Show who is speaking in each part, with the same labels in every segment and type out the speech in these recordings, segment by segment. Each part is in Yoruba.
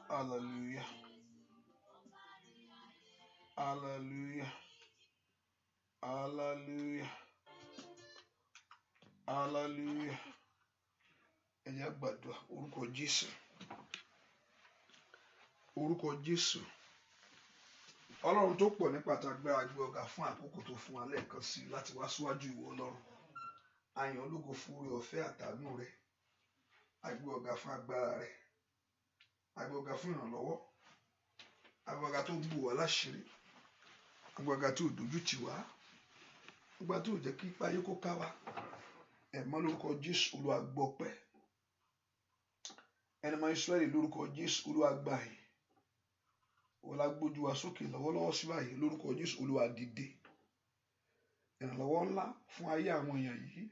Speaker 1: Hallelujah. Hallelujah. Hallelujah. Hallelujah. Ẹ jẹ́ gbàdúrà orúkọ Jésù. Orúkọ Jésù. Ọlọ́run tó pọ̀ nípa àtàgbára gbé ọ̀gá fún àkókò tó fún wa lẹ́ẹ̀kan sí láti wá síwájú ìwọ Ọlọ́run. A yìn ọ́ lógo fún oore ọ̀fẹ́ àtàánú rẹ. A gbé ọ̀gá fún agbára rẹ. A gbé ọ̀gá fún ìrànlọ́wọ́. A gbé ọ̀gá tó bù wá láṣìírí. A gbé ọ̀gá tí ò dojú tì wá. Ọgbà tó jẹ́ kí ipá yé kó ká wa. Ẹ̀mọ́ lórúkọ Jésù Olúwa gbọpẹ́. Ẹni máa Ísírẹ́lì lórúkọ Jésù Olúwa gbà yín. Wọ́n la gbójú wa sókè lọ́wọ́lọ́wọ́ sí báyìí lórúkọ Jésù Olúwa dìde. Ìrànlọ́wọ́ ńlá fún ayé àwọn èèyàn yìí,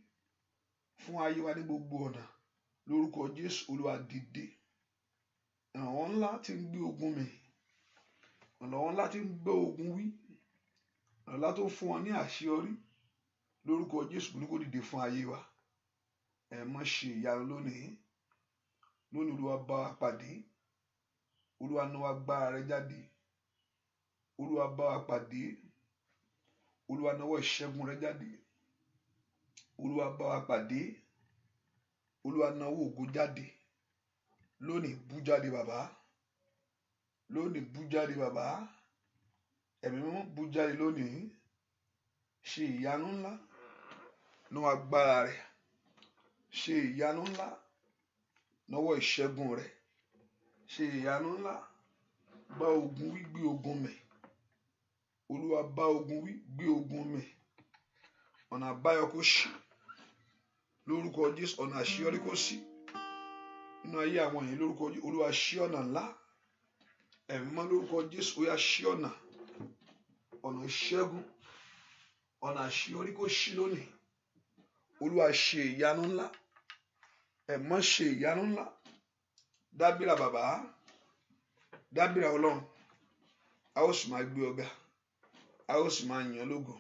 Speaker 1: fún ayé wa ní gbogbo ọ̀nà lórúkọ Jésù Olúwa dìde. Ìrànlọ́wọ́ ńlá tí ń gbé ogun mì, ìrànlọ́wọ́ ńlá tí ń gbé ogun wí, ìrànlọ́wọ́ ńlá tó ń fún wọn ní àṣeyọrí lórúkọ Jésù ní kó dìde fún ayé wa. Ẹ má ṣe ìyanu lónìí. Lónìí Olúwa bá wa pàdé. Olúwa náwó agbára rẹ jáde. Olúwa bá wa pàdé. Olúwa náwó ìṣẹ́gun rẹ jáde. Olúwa bá wa pàdé. Olúwa náwó ògo jáde. Lónìí bú jáde bàbá. Lónìí bú jáde bàbá. Ẹ̀mí mímọ́ bú jáde lónìí. Ṣe ìyanu ńlá náwó agbára rẹ. Ṣe ìyanu ńlá náwó ìṣẹ́gun rẹ. Ṣe ìyanu ńlá bá ogun wí gbé ogun mì. Olúwa bá ogun wí gbé ogun mì. Ọ̀nà àbáyọ kó ṣí lórúkọ Jésù. Ọ̀nà àṣeyọrí kó ṣí nínú ayé àwọn èèyàn lórúkọ Jésù. Olúwa ṣí ọ̀nà ńlá. Ẹ̀mí mọ́ lórúkọ Jésù ó yá ṣí ọ̀nà ìṣẹ́gun, ọ̀nà àṣeyọrí kó ṣí lónìí. Olúwa ṣe ìyanu ńlá. Ẹ̀mí mọ́ ṣe ìyanu ńlá. Dábìrà bàbá, dábìrà Ọlọ́run. A ó sì máa gbé ọ̀gá. A ó sì máa yìn ọ́ lógo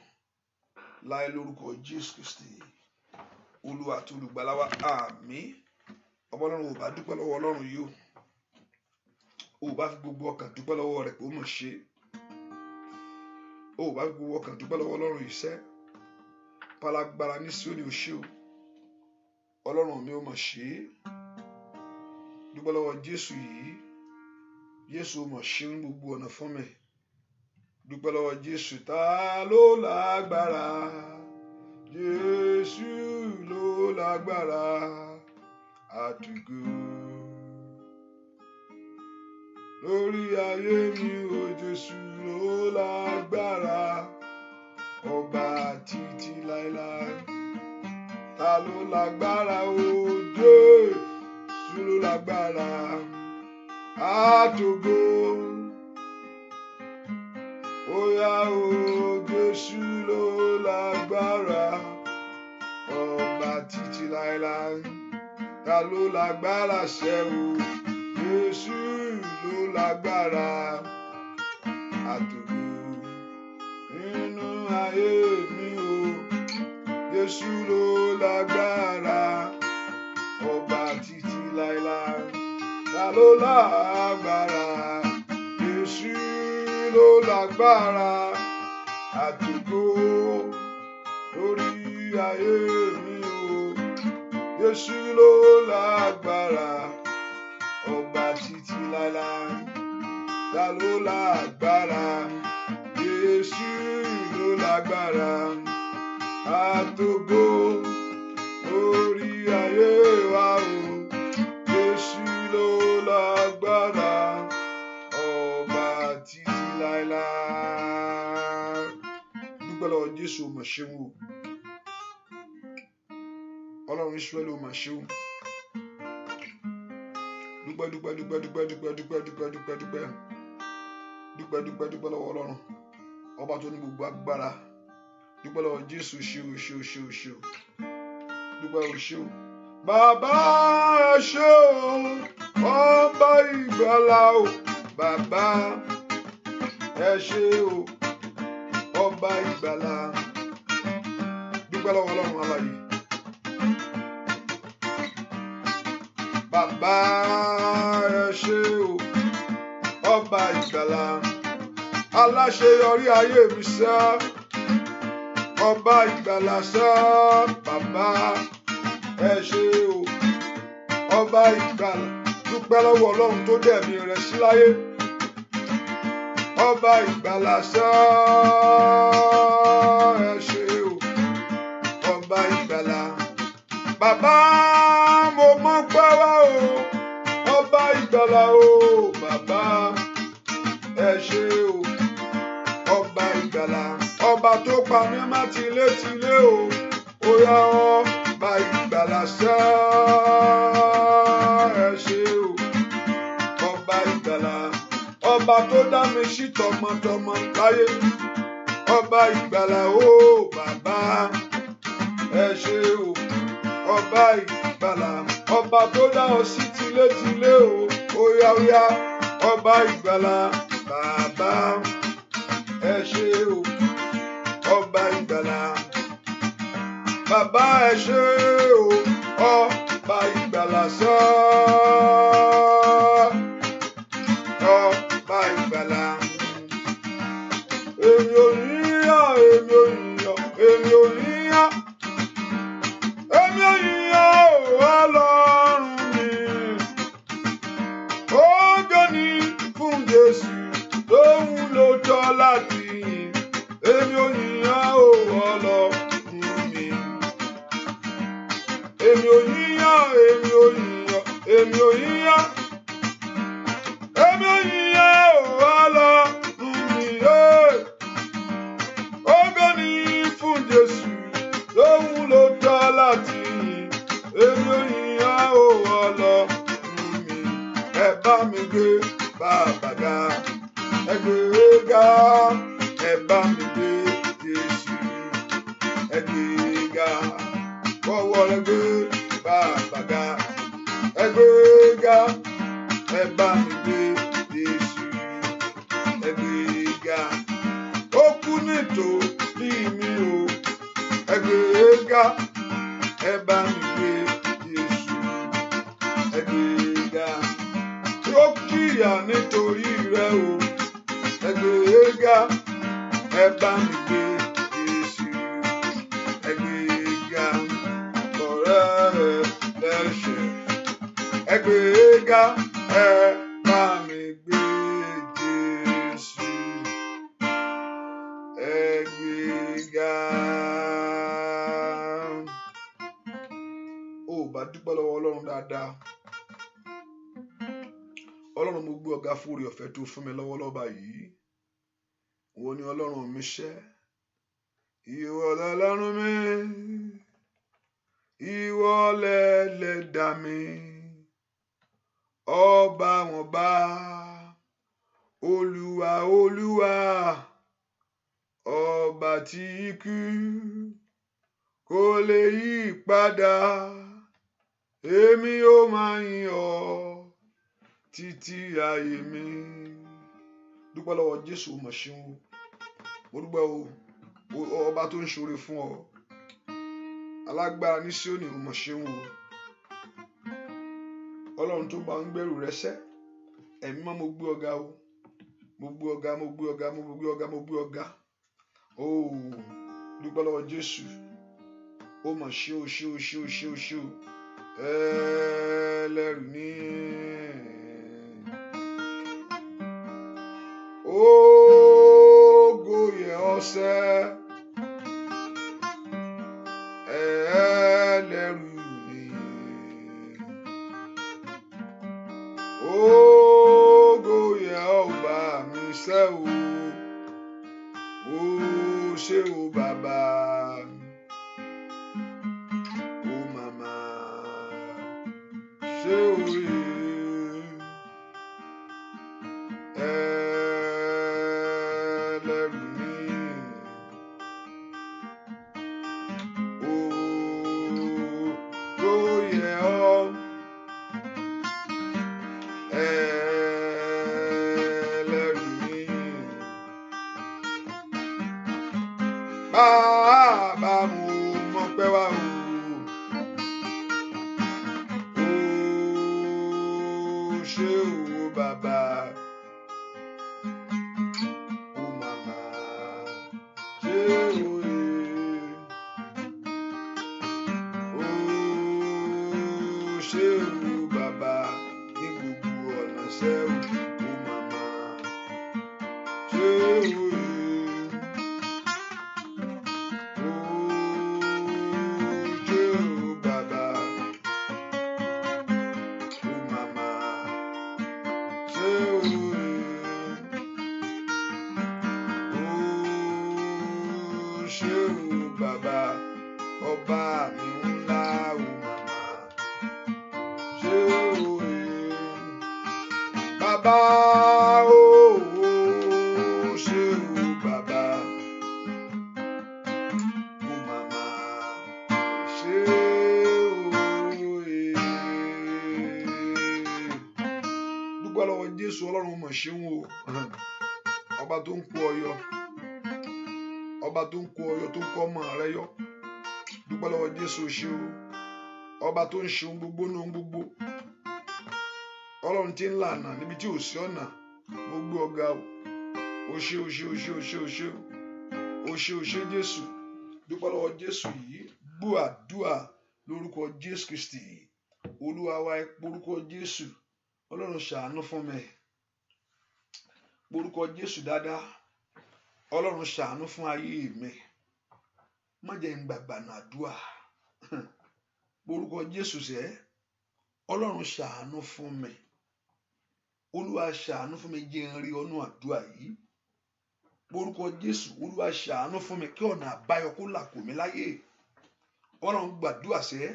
Speaker 1: láì lórúkọ Jésù Kristi Olúwa àti olùgbàlà wa. Àmín. Ọba Ọlọ́run ò bá dúpẹ́ lọ́wọ́ Ọlọ́run yìí o bá fi gbogbo ọkàn dúpẹ́ lọ́wọ́ rẹ̀ pé ó mọ̀ ṣe. O bá fi gbogbo ọkàn dúpẹ́ lọ́wọ́ Ọlọ́run yìí sẹ́. Pálágbára ní Síónì ò ṣe o. Ọlọ́run mi ò mọ̀ ṣe. Dúpẹ́ lọ́wọ́ Jésù yìí. Jésù ò mọ̀ ṣe ní gbogbo ọ̀nà fún mi. Dúpẹ́ lọ́wọ́ Jésù. Ta ló lágbára? Jésù ló lágbára. Àtùgù lórí ayé mi o, Jésù ló lágbára. Ọba títí láéláé. Ta ló lágbára o? Jésù ló lágbára. Àtùgù óyá o, Jésù ló lágbára. Ọba títí láéláé. Ta ló lágbára ṣe o? Jésù ló lágbára. Àtòkò nínú ayé mi o, Jésù ló lágbára. Ọba títí láéláé. Ta ló lágbára? Jésù ló lágbára. Àtòkò lórí ayé mi o, Jésù ló lágbára. Ọba títí láéláé. Ta ló lágbára? Jésù ló lágbára. Àtògo lórí ayé wa o, Jésù ló lágbára. Ọba títí láéláé. Dúpẹ́ lọ́wọ́ Jésù, mà ṣeun o. Ọlọ́run Ísírẹ́lì ó mà ṣeun. Dúpẹ́ lọ́wọ́ Ọlọ́run ọba tó ní gbogbo agbára. Dúpẹ́ lọ́wọ́ Jésù. Ṣe o. Dúpẹ́ o ṣe o. Bàbá ẹ ṣé o, ọba ìgbàlà o. Bàbá ẹ ṣé o, ọba ìgbàlà. Dúpẹ́ lọ́wọ́ Ọlọ́run alààyè. Bàbá ẹ ṣé o, ọba ìgbàlà. Aláṣeyọrí ayé mi sá, ọba ìgbàlà sá. Bàbá ẹ ṣé o, ọba ìgbàlà. Dúpẹ́ lọ́wọ́ Ọlọ́run tó dẹ̀mí rẹ̀ sí láyé. Ọba ìgbàlà sá. Ẹ ṣé o, ọba ìgbàlà. Bàbá mo mọ̀ pé wá o, ọba ìgbàlà o. Bàbá ẹ ṣé o, ọba ìgbàlà. Ọba tó pa mí má tilétilé o. Ó yá ọba ìgbàlà sá. Ẹ ṣé o, ọba ìgbàlà. Ọba tó dá mi sí tọmọtọmọ láyé. Ọba ìgbàlà o. Bàbá ẹ ṣé o, ọba ìgbàlà. Ọba tó dá ọ sí tilétilé o. Ó yá ọba ìgbàlà. Bàbá ẹ ṣé o, ọba ìgbàlà. Bàbá ẹ ṣé o, ọba ìgbàlà sá. Ọba ìgbàlà. Èmi ò yíyàn, èmi ò yíyàn, èmi ò yíyàn. Èmi ò yíyàn o, Ọlọ́run mi. Ògo ni fún Jésù, lóhun ló tọ́ láti yìn. Èmi ò yíyàn o, Ọlọ́run mi. Èmi ò yíyàn, èmi ò yíyàn, èmi ò yíyàn. Èmi ò yíyàn o, Ọlọ́run mi. Ògo ni fún Jésù, lóhun ló tọ́ láti yìn. Èmi ò yíyàn o, Ọlọ́run mi. Ẹ bá mi gbé bàbá ga, ẹ gbé ga. Ẹ bá mi gbé Jésù, ẹ gbé ga. Fọwọ́ rẹ gbé bàbá ga, ẹ gbé ga. Ẹ bá mi gbé Jésù, ẹ gbé ga. Ó kú nítorí mi o, ẹ gbé ga. Ẹ bá mi gbé Jésù, ẹ gbé ga. Ó jìyà nítorí rẹ o, ẹ gbé ga. Ẹ bá mi gbé Jésù, ẹ gbé ga. Ọ̀rẹ́ lẹ́ṣẹ̀, ẹ gbé ga. Ẹ bá mi gbé Jésù, ga. Ó bá dúpẹ́ lọ́wọ́ Ọlọ́run dáadáa. Ọlọ́run mo gbé ọ̀gá fún oore ọ̀fẹ́ tó fún mi lọ́wọ́lọ́wọ́ báyìí. Wọ́n ní Ọlọ́run mi ṣẹ́. Ìwọ l'Ọlọ́run mi. Ìwọ l'Ẹlẹ́dàá mi. Ọba wọn bá. Olúwa Olúwa. Ọba tí ikú kò lè yí padà. Èmi ó máa yìn ọ́ títí ayé mi. Dúpẹ́ lọ́wọ́ Jésù, o mà ṣeun o. Mo dúpẹ́ o, ọba tó ń ṣoore fún ọ. Alágbára ní Síónì, o mà ṣeun o. Ọlọ́run tó bá ń gbẹ́rù rẹ sẹ́. Ẹ̀mí mọ́ mo gbé ọ̀gá o. Mo gbé ọ̀gá, mo gbé ọ̀gá, mo gbé ọ̀gá, mo gbé ọ̀gá. Ó dúpẹ́ lọ́wọ́ Jésù. Ó mà ṣe o, ṣe o, ṣe o, ṣe o, ṣe o. Ẹlẹ́rù ní. Ògo yẹ ọ́ sẹ́. Ẹlẹ́rù ní. Ògo yẹ ọ́ bá mi sẹ́ o. Ó ṣé o bàbá. Ó màmá. Ṣé o rí? Ẹlẹ́rù ní. Ògo yẹ ọ́. Ẹlẹ́rù ní. Bàbá mo mọ̀ pé wá o. Ó ṣé o bàbá. Ó màmá. Ṣé o rí? Ó ṣé o bàbá ní gbogbo ọ̀nà ṣẹ́ o. Ó màmá. Ṣé o rí? Ọba mi ńlá o màmá. Ṣé o rí? Bàbá o ṣé o bàbá. O màmá. Ṣé o rí? Dúpẹ́ lọ́wọ́ Jésù, Ọlọ́run mọ̀ ṣeun o. Ọba tó ń kó ọyọ. Ọba tó ń kó ọyọ, tó ń kó ọmọ rẹ yọ. Dúpẹ́ lọ́wọ́ Jésù, ṣe o. Ọba tó ń ṣe ohun gbogbo ní ohun gbogbo. Ọlọ́run tí ń lànà níbi tí ò sí ọ̀nà. Mo gbé ọ̀gá o. O ṣé o ṣé o ṣé o ṣé o ṣé o. O ṣé o ṣé Jésù. Dúpẹ́ lọ́wọ́ Jésù yìí. Gbọ́ àdúrà lórúkọ Jésù Kristi. Olúwa wa ẹ porúkọ Jésù. Ọlọ́run ṣàánú fún mi. Porúkọ Jésù dáadáa. Ọlọ́run ṣàánú fún ayé mi. Má jẹ́ n gbàgbà nàdúà. Porúkọ Jésù sẹ́. Ọlọ́run ṣàánú fún mi. Olúwa ṣàánú fún mi, jẹ́ n rí ọ̀nà àdúà yìí. Porúkọ Jésù, Olúwa ṣàánú fún mi kí ọ̀nà àbáyọ kó là kò mí láyé. Ọlọ́run gbàdúà sẹ́.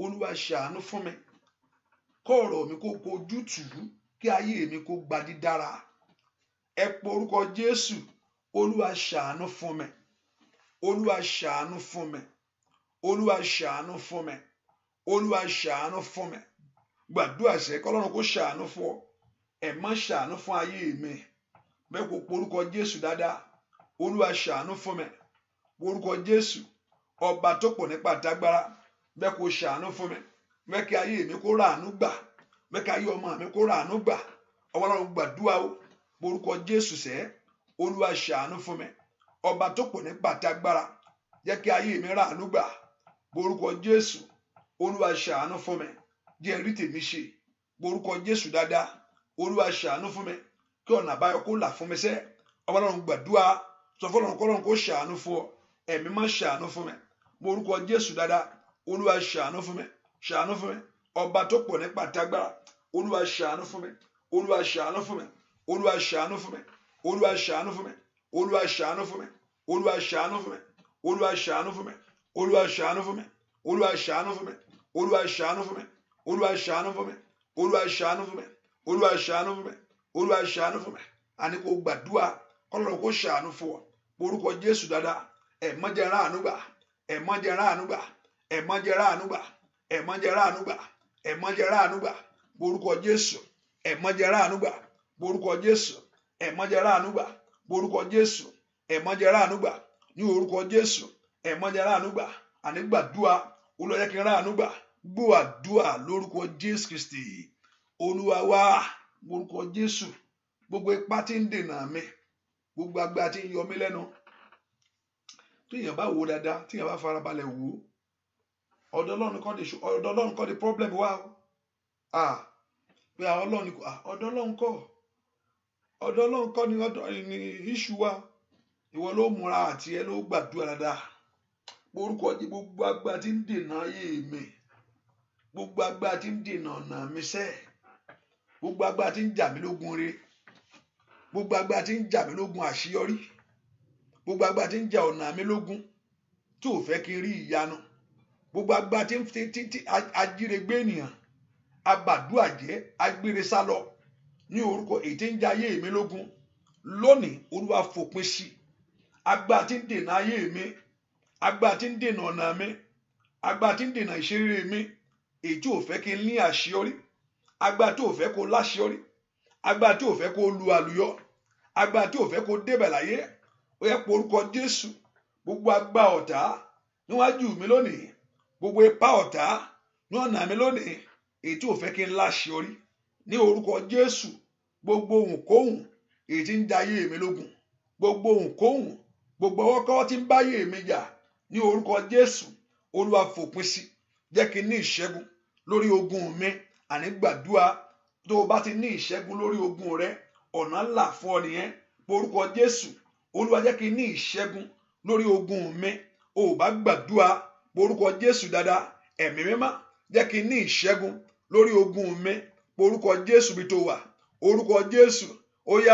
Speaker 1: Olúwa ṣàánú fún mi. Kó ọ̀rọ̀ mi kó ojútùú, kí ayé mi kó gba dídára. Ẹ porúkọ Jésù. Olúwa ṣàánú fún mi. Olúwa ṣàánú fún mi. Olúwa ṣàánú fún mi. Olúwa ṣàánú fún mi. Gbàdúrà sẹ́ kí Ọlọ́run kó ṣàánú fún ọ. Ẹ má ṣàánú fún ayé mi. Bẹ́ẹ̀ kó porúkọ Jésù dáadáa. Olúwa ṣàánú fún mi. Porúkọ Jésù. Ọba tó pọ̀ nípa àdágbára. Bẹ́ẹ̀ kó ṣàánú fún mi. Bẹ́ẹ̀ kí ayé mi kó ràánú gbà. Bẹ́ẹ̀ kí ayé ọmọ mi kó ràánú gbà. Ọlọ́run gbàdúrà o. Porúkọ Jésù sẹ́. Olúwa ṣàánú fún mi. Ọba tó pọ̀ nípa àdágbára. Jẹ́ kí ayé mi ràánú gbà. Porúkọ Jésù. Olúwa ṣàánú fún mi. Jẹ́ n rí tèmi ṣe. Porúkọ Jésù dáadáa. Olúwa ṣàánú fún mi. Kí ọ̀nà àbáyọ kó là fún mi sẹ́. Ọlọ́run gbàdúrà sọ fọlọ́run kọ́lọ́run kó ṣàánú fún ọ ẹ̀mí má ṣàánú fún mi mo orúkọ Jésù dáadáa olúwa ṣàánú fún mi ṣàánú fún mi ọba tó pọ̀ nípa tágbára olúwa ṣàánú fún mi olúwa ṣàánú fún mi olúwa ṣàánú fún mi olúwa ṣàánú fún mi olúwa ṣàánú fún mi olúwa ṣàánú fún mi olúwa ṣàánú fún mi olúwa ṣàánú fún mi olúwa ṣàánú fún mi olúwa ṣàánú fún mi olúwa ṣàánú fún mi olúwa ṣàánú fún mi olúwa ṣàánú fún mi olúwa ṣàánú fún mi àní kò gbàdúrà kọ́lọ́run kó ṣàánú fún ọ orúkọ Jésù dáadáa ẹ̀mọ́jẹ̀ ráàánú gbà ẹ̀mọ́jẹ̀ ráàánú gbà ẹ̀mọ́jẹ̀ ráàánú gbà ẹ̀mọ́jẹ̀ ráàánú gbà ẹ̀mọ́jẹ̀ ráàánú gbà orúkọ Jésù ẹ̀mọ́jẹ̀ ráàánú gbà orúkọ Jésù ẹ̀mọ́jẹ̀ ráàánú gbà orúkọ Jésù ẹ̀mọ́jẹ̀ ráàánú gbà ní orúkọ Jésù ẹ̀mọ́jẹ̀ ráàánú gbà àní gbàdúrà olúwa jẹ́ kí n ráàánú gbà gbọ́ àdúrà lórúkọ Jésù Kristi olúwa wá orúkọ Jésù gbogbo ipá tí ń dènà mi gbogbo agbára tí ń yọ mí lẹ́nu tíyàn bá wò dáadáa tíyàn bá farabalẹ̀ wò ọ̀dọ̀ Ọlọ́run kọ́ ni problem wá o pé ọ̀dọ̀ Ọlọ́run kọ́ ni issue wá ìwọ ló múra àti ẹ ló gbàdúrà dáadáa orúkọ jẹ́ gbogbo agbára tí ń dènà ayé mi gbogbo agbára tí ń dènà ọ̀nà mi sẹ́ gbogbo agbára tí ń jà mí lógun re gbogbo agbára tí ń jà mí lógun àṣeyọrí gbogbo agbára tí ń jà ọ̀nà mi lógun tí ò fẹ́ kí n rí ìyanu gbogbo agbára tí ajírégbé ènìyàn abàdúà jẹ́ agbére sálọ ní orúkọ èyí tí ń jà ayé mi lógun lónìí olúwa fòpin sí agbára tí ń dènà ayé mi agbára tí ń dènà ọ̀nà mi agbára tí ń dènà ìṣeré mi èyí tí ò fẹ́ kí n ní àṣeyọrí agbára tí ò fẹ́ kó láṣeyọrí agbára tí ò fẹ́ kó lu àlùyọ agbára tí ò fẹ́ kó débẹ̀ láyé ó yẹ pé orúkọ Jésù gbogbo agbára ọ̀tá níwájú mi lónìí gbogbo ipá ọ̀tá ní ọ̀nà mi lónìí èyí tí ò fẹ́ kí n láṣeyọrí ní orúkọ Jésù gbogbo ohunkóhun èyí tí ń da ayé mi lógun gbogbo ohunkóhun gbogbo ọwọ́kọ́wọ́ tí ń bá ayé mi jà ní orúkọ Jésù olúwa fòpin sí jẹ́ kí n ní ìṣẹ́gun lórí ogun mi àní gbàdúrà tó o bá ti ní ìṣẹ́gun lórí ogun rẹ ọ̀nà ńlá fún ọ nìyẹn orúkọ Jésù olúwa jẹ́ kí n ní ìṣẹ́gun lórí ogun mi o ò bá gbàdúrà orúkọ Jésù dáadáa ẹ̀mí mímọ́ jẹ́ kí n ní ìṣẹ́gun lórí ogun mi orúkọ Jésù bí tó wà orúkọ Jésù óyá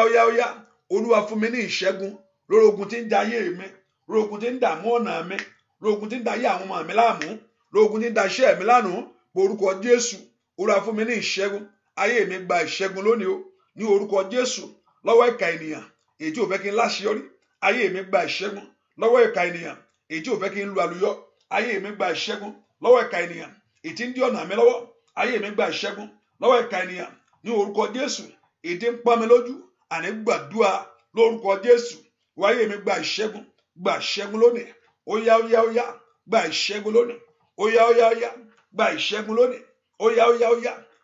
Speaker 1: olúwa fún mi ní ìṣẹ́gun lórí ogun tí ń da ayé mi lórí ogun tí ń dààmú ọ̀nà mi lórí ogun tí ń da ayé àwọn ọmọ mi láàmú lórí ogun tí ń da iṣẹ́ mi lánàá orúkọ Jésù olúwa fún mi ní ìṣẹ́gun ayé mi gba ìṣẹ́gun lónìí o ní orúkọ Jésù lọ́wọ́ ìkà ènìyàn èyí tí ò fẹ́ kí n láṣeyọrí ayé mi gba ìṣẹ́gun lọ́wọ́ ìkà ènìyàn èyí tí ò fẹ́ kí n lu àlùyọ ayé mi gba ìṣẹ́gun lọ́wọ́ ìkà ènìyàn èyí tí ń dí ọ̀nà mi lọ́wọ́ ayé mi gba ìṣẹ́gun lọ́wọ́ ìkà ènìyàn ní orúkọ Jésù èyí tí ń pọ́n mi lójú àní gbàdúrà lórúkọ Jésù wáyé mi gba ìṣẹ́gun lónìí óyá gba ìṣẹ́gun lónìí óyá gba ìṣẹ́gun lónìí óyá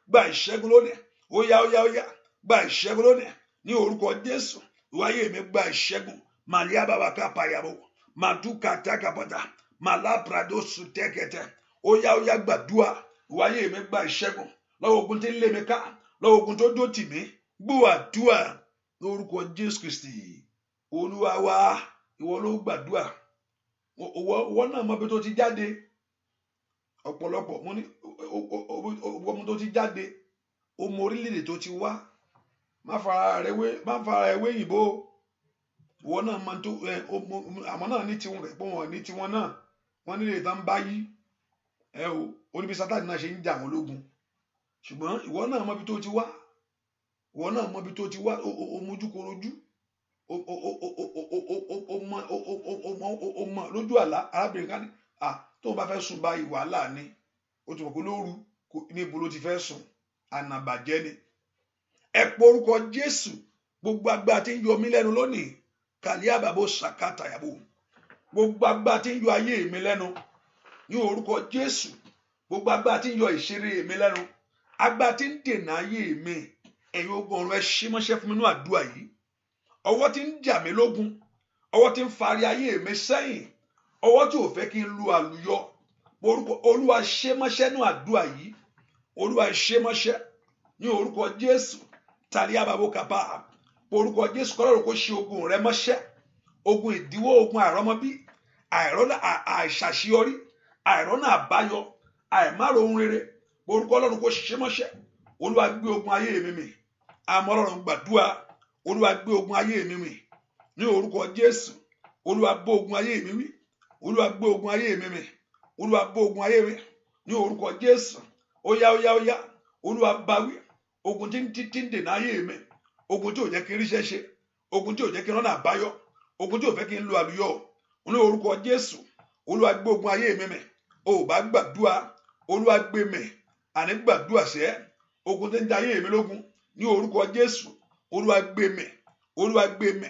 Speaker 1: gba ìṣẹ́gun lónìí óyá gba ìṣẹ́gun lónìí ní orúkọ Jésù wáyé mi gba ìṣẹ́gun màlíà bàbá kápáyàbò màdúkà tákàpàtà màlábràdó sùtẹ́kẹtẹ óyá gbàdúrà wáyé mi gba ìṣẹ́gun lọ́wọ́ ogun tí ń lé mi ká lọ́wọ́ ogun tó dó tì mí gbúwàdúà lórúkọ Jésù Kristi olúwa wa ìwọ ló gbàdúà ìwọ náà mọ bí tó ti jáde ọ̀pọ̀lọpọ̀ mo ní ọmọ tó ti jáde ọmọ orílẹ̀-èdè tó ti wá má fara ẹwé yìnbó ìwọ náà mọ tó àmọ́ náà ní tiwọn rẹ̀ pé wọn ní tiwọn náà wọn nílé ìtàn bá yí oníbi Sátánì náà ṣe ń jà wọn lógun ṣùgbọ́n ìwọ náà mọ bí tó ti wá ìwọ náà mọ bí tó ti wá omojúkorojú ọmọ lójú àlá arábìnrin kan ní tó bá fẹ́ sùn báyìí wàhálà ni ó ti mọ̀ pé lóru níbo ló ti fẹ́ sùn ànàbàjẹ́ ni ẹ pọ orúkọ Jésù gbogbo agbára tí ń yọ mí lẹ́nu lónìí kàlíàbàbò sàkátàyàbò gbogbo agbára tí ń yọ ayé mi lẹ́nu ní orúkọ Jésù gbogbo agbára tí ń yọ ìṣeré mi lẹ́nu agbára tí ń dènà ayé mi ẹ̀yin ogun ọ̀run ẹ ṣí mọ́ṣẹ́ fún mi nínú àdúrà yìí ọwọ́ tí ń jà mí lógun ọwọ́ tí ń fari ayé mi sẹ́yìn ọwọ́ tí ò fẹ́ kí n lu àlùyọ orúkọ olúwa ṣe mọ́ṣẹ́ nínú àdúrà yìí olúwa ṣe mọ́ṣẹ́ ní orúkọ Jésù tàlí àbàbò kàpá orúkọ Jésù kọ́lọ́run kó ṣe ogun rẹ mọ́ṣẹ́ ogun ìdíwọ́, ogun àìrọ́mọbí, àìṣàṣeyọrí, àìrọ́nà àbáyọ, àìmárò ohun rere, orúkọ Ọlọ́run kò ṣiṣẹ́ mọ́ṣẹ́. Olúwa gbé ogun ayé mi mì. Àmọ́ Ọlọ́run gbàdúrà, Olúwa gbé ogun ayé mi mì ní orúkọ Jésù. Olúwa bó ogun ayé mi wí. Olúwa gbé ogun ayé mi mì. Olúwa bó ogun ayé mi ní orúkọ Jésù. Ó yá, ó yá, ó yá. Olúwa bá wí. Ogun tí ń dènà ayé mi, ogun tí ò jẹ́ kí n ríṣẹ́ ṣe, ogun tí ò jẹ́ kí n rọ́nà àbáyọ, ogun tí ò fẹ́ kí n lo àlùyọ, ní orúkọ Jésù. Olúwa gbé ogun ayé mi mì. O ò bá gbàdúrà, Olúwa gbé mì. Àní gbàdúrà sẹ́, ogun tí ń da ayé mi lógun ní orúkọ Jésù. Olúwa gbé mì. Olúwa gbé mì.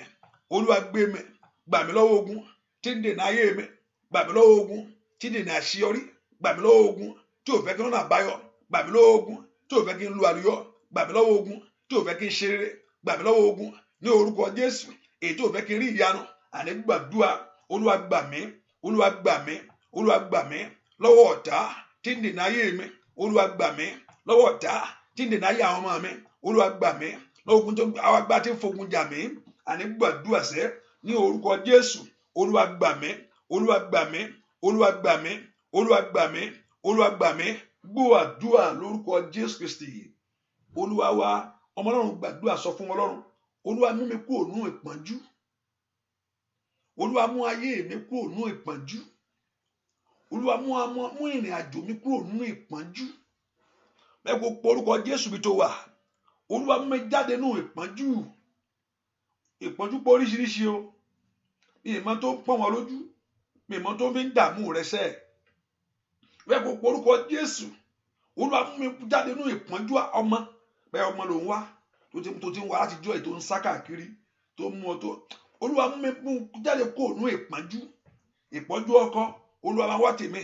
Speaker 1: Olúwa gbé mì. Gbà mí lọ́wọ́ ogun tí ń dènà ayé mi. Gbà mí lọ́wọ́ ogun tí ń dènà àṣeyọrí. Gbà mí lọ́wọ́ ogun tí ò fẹ́ kí n rọ́nà àbáyọ. Gbà mí lọ́wọ́ ogun tí ò fẹ́ kí n lo àlùyọ. Gbà mí lọ́wọ́ ogun tí ò fẹ́ kí n ṣe rere. Gbà mí lọ́wọ́ ogun ní orúkọ Jésù. Èyí tí ò fẹ́ kí n rí ìyanu. Àní gbàdúrà. Olúwa gbà mí. Olúwa gbà mí. Olúwa gbà mí lọ́wọ́ ọ̀tá tí ń dènà ayé mi. Olúwa gbà mí lọ́wọ́ ọ̀tá tí ń dènà ayé àwọn ọmọ mi. Olúwa gbà mí lọ́wọ́ ogun tó àwọn agbá tí ń fogun jà mí. Àní gbàdúrà sẹ́ ní orúkọ Jésù. Olúwa gbà mí. Olúwa gbà mí. Olúwa gbà mí. Olúwa gbà mí. Olúwa gbà mí. Gbọ́ àdúrà lórúkọ Jésù Kristi. Olúwa wa, ọmọ Ọlọ́run gbàdúrà sọ fún Ọlọ́run. Olúwa mú mi kúrò nínú ìpọ́njú. Olúwa mú ayé mi kúrò nínú ìpọ́njú. Olúwa mú ìrìn àjò mi kúrò nínú ìpọ́njú. Bẹ́ẹ̀ kó porúkọ Jésù bí tó wà. Olúwa mú mi jáde nínú ìpọ́njú. Ìpọ́njú pọ̀ oríṣiríṣi o. Ìmọ̀ tó pọ́n wọn lójú. Ìmọ̀ tó fi ń dààmú rẹ sẹ́. Bẹ́ẹ̀ kó porúkọ Jésù. Olúwa mú mi jáde nínú ìpọ́njú ọmọ. Bẹ́ẹ̀ ọmọ ló ń wá. Tó ti ń wá láti jọ́ ètò ń sá káàkiri. Tó mú ọ tó. Olúwa mú mi jáde kúrò nínú ìpọ́njú. Ìpọ́njú ọkọ. Olúwa máa wá tèmi.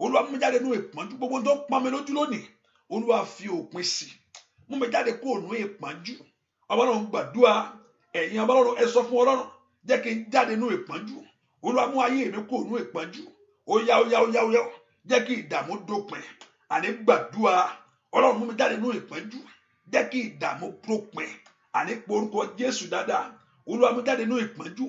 Speaker 1: Olúwa mú mi jáde nínú ìpọ́njú. Gbogbo tó pọ́n mi lójú lónìí. Olúwa fi òpin sí. Mú mi jáde kúrò nínú ìpọ́njú. Ọlọ́run gbàdúrà. Ẹ̀yin Ọlọ́run ẹ sọ fún Ọlọ́run. Jẹ́ kí n jáde nínú ìpọ́njú. Olúwa mú ayé mi kúrò nínú ìpọ́njú. Ó yá, ó yá, ó yá, ó yá. Jẹ́ kí ìdààmú dópin. Àní gbàdúrà. Ọlọ́run mú mi jáde nínú ìpọ́njú. Jẹ́ kí ìdààmú dópin. Àní porúkọ Jésù dáadáa. Olúwa mú jáde nínú ìpọ́njú.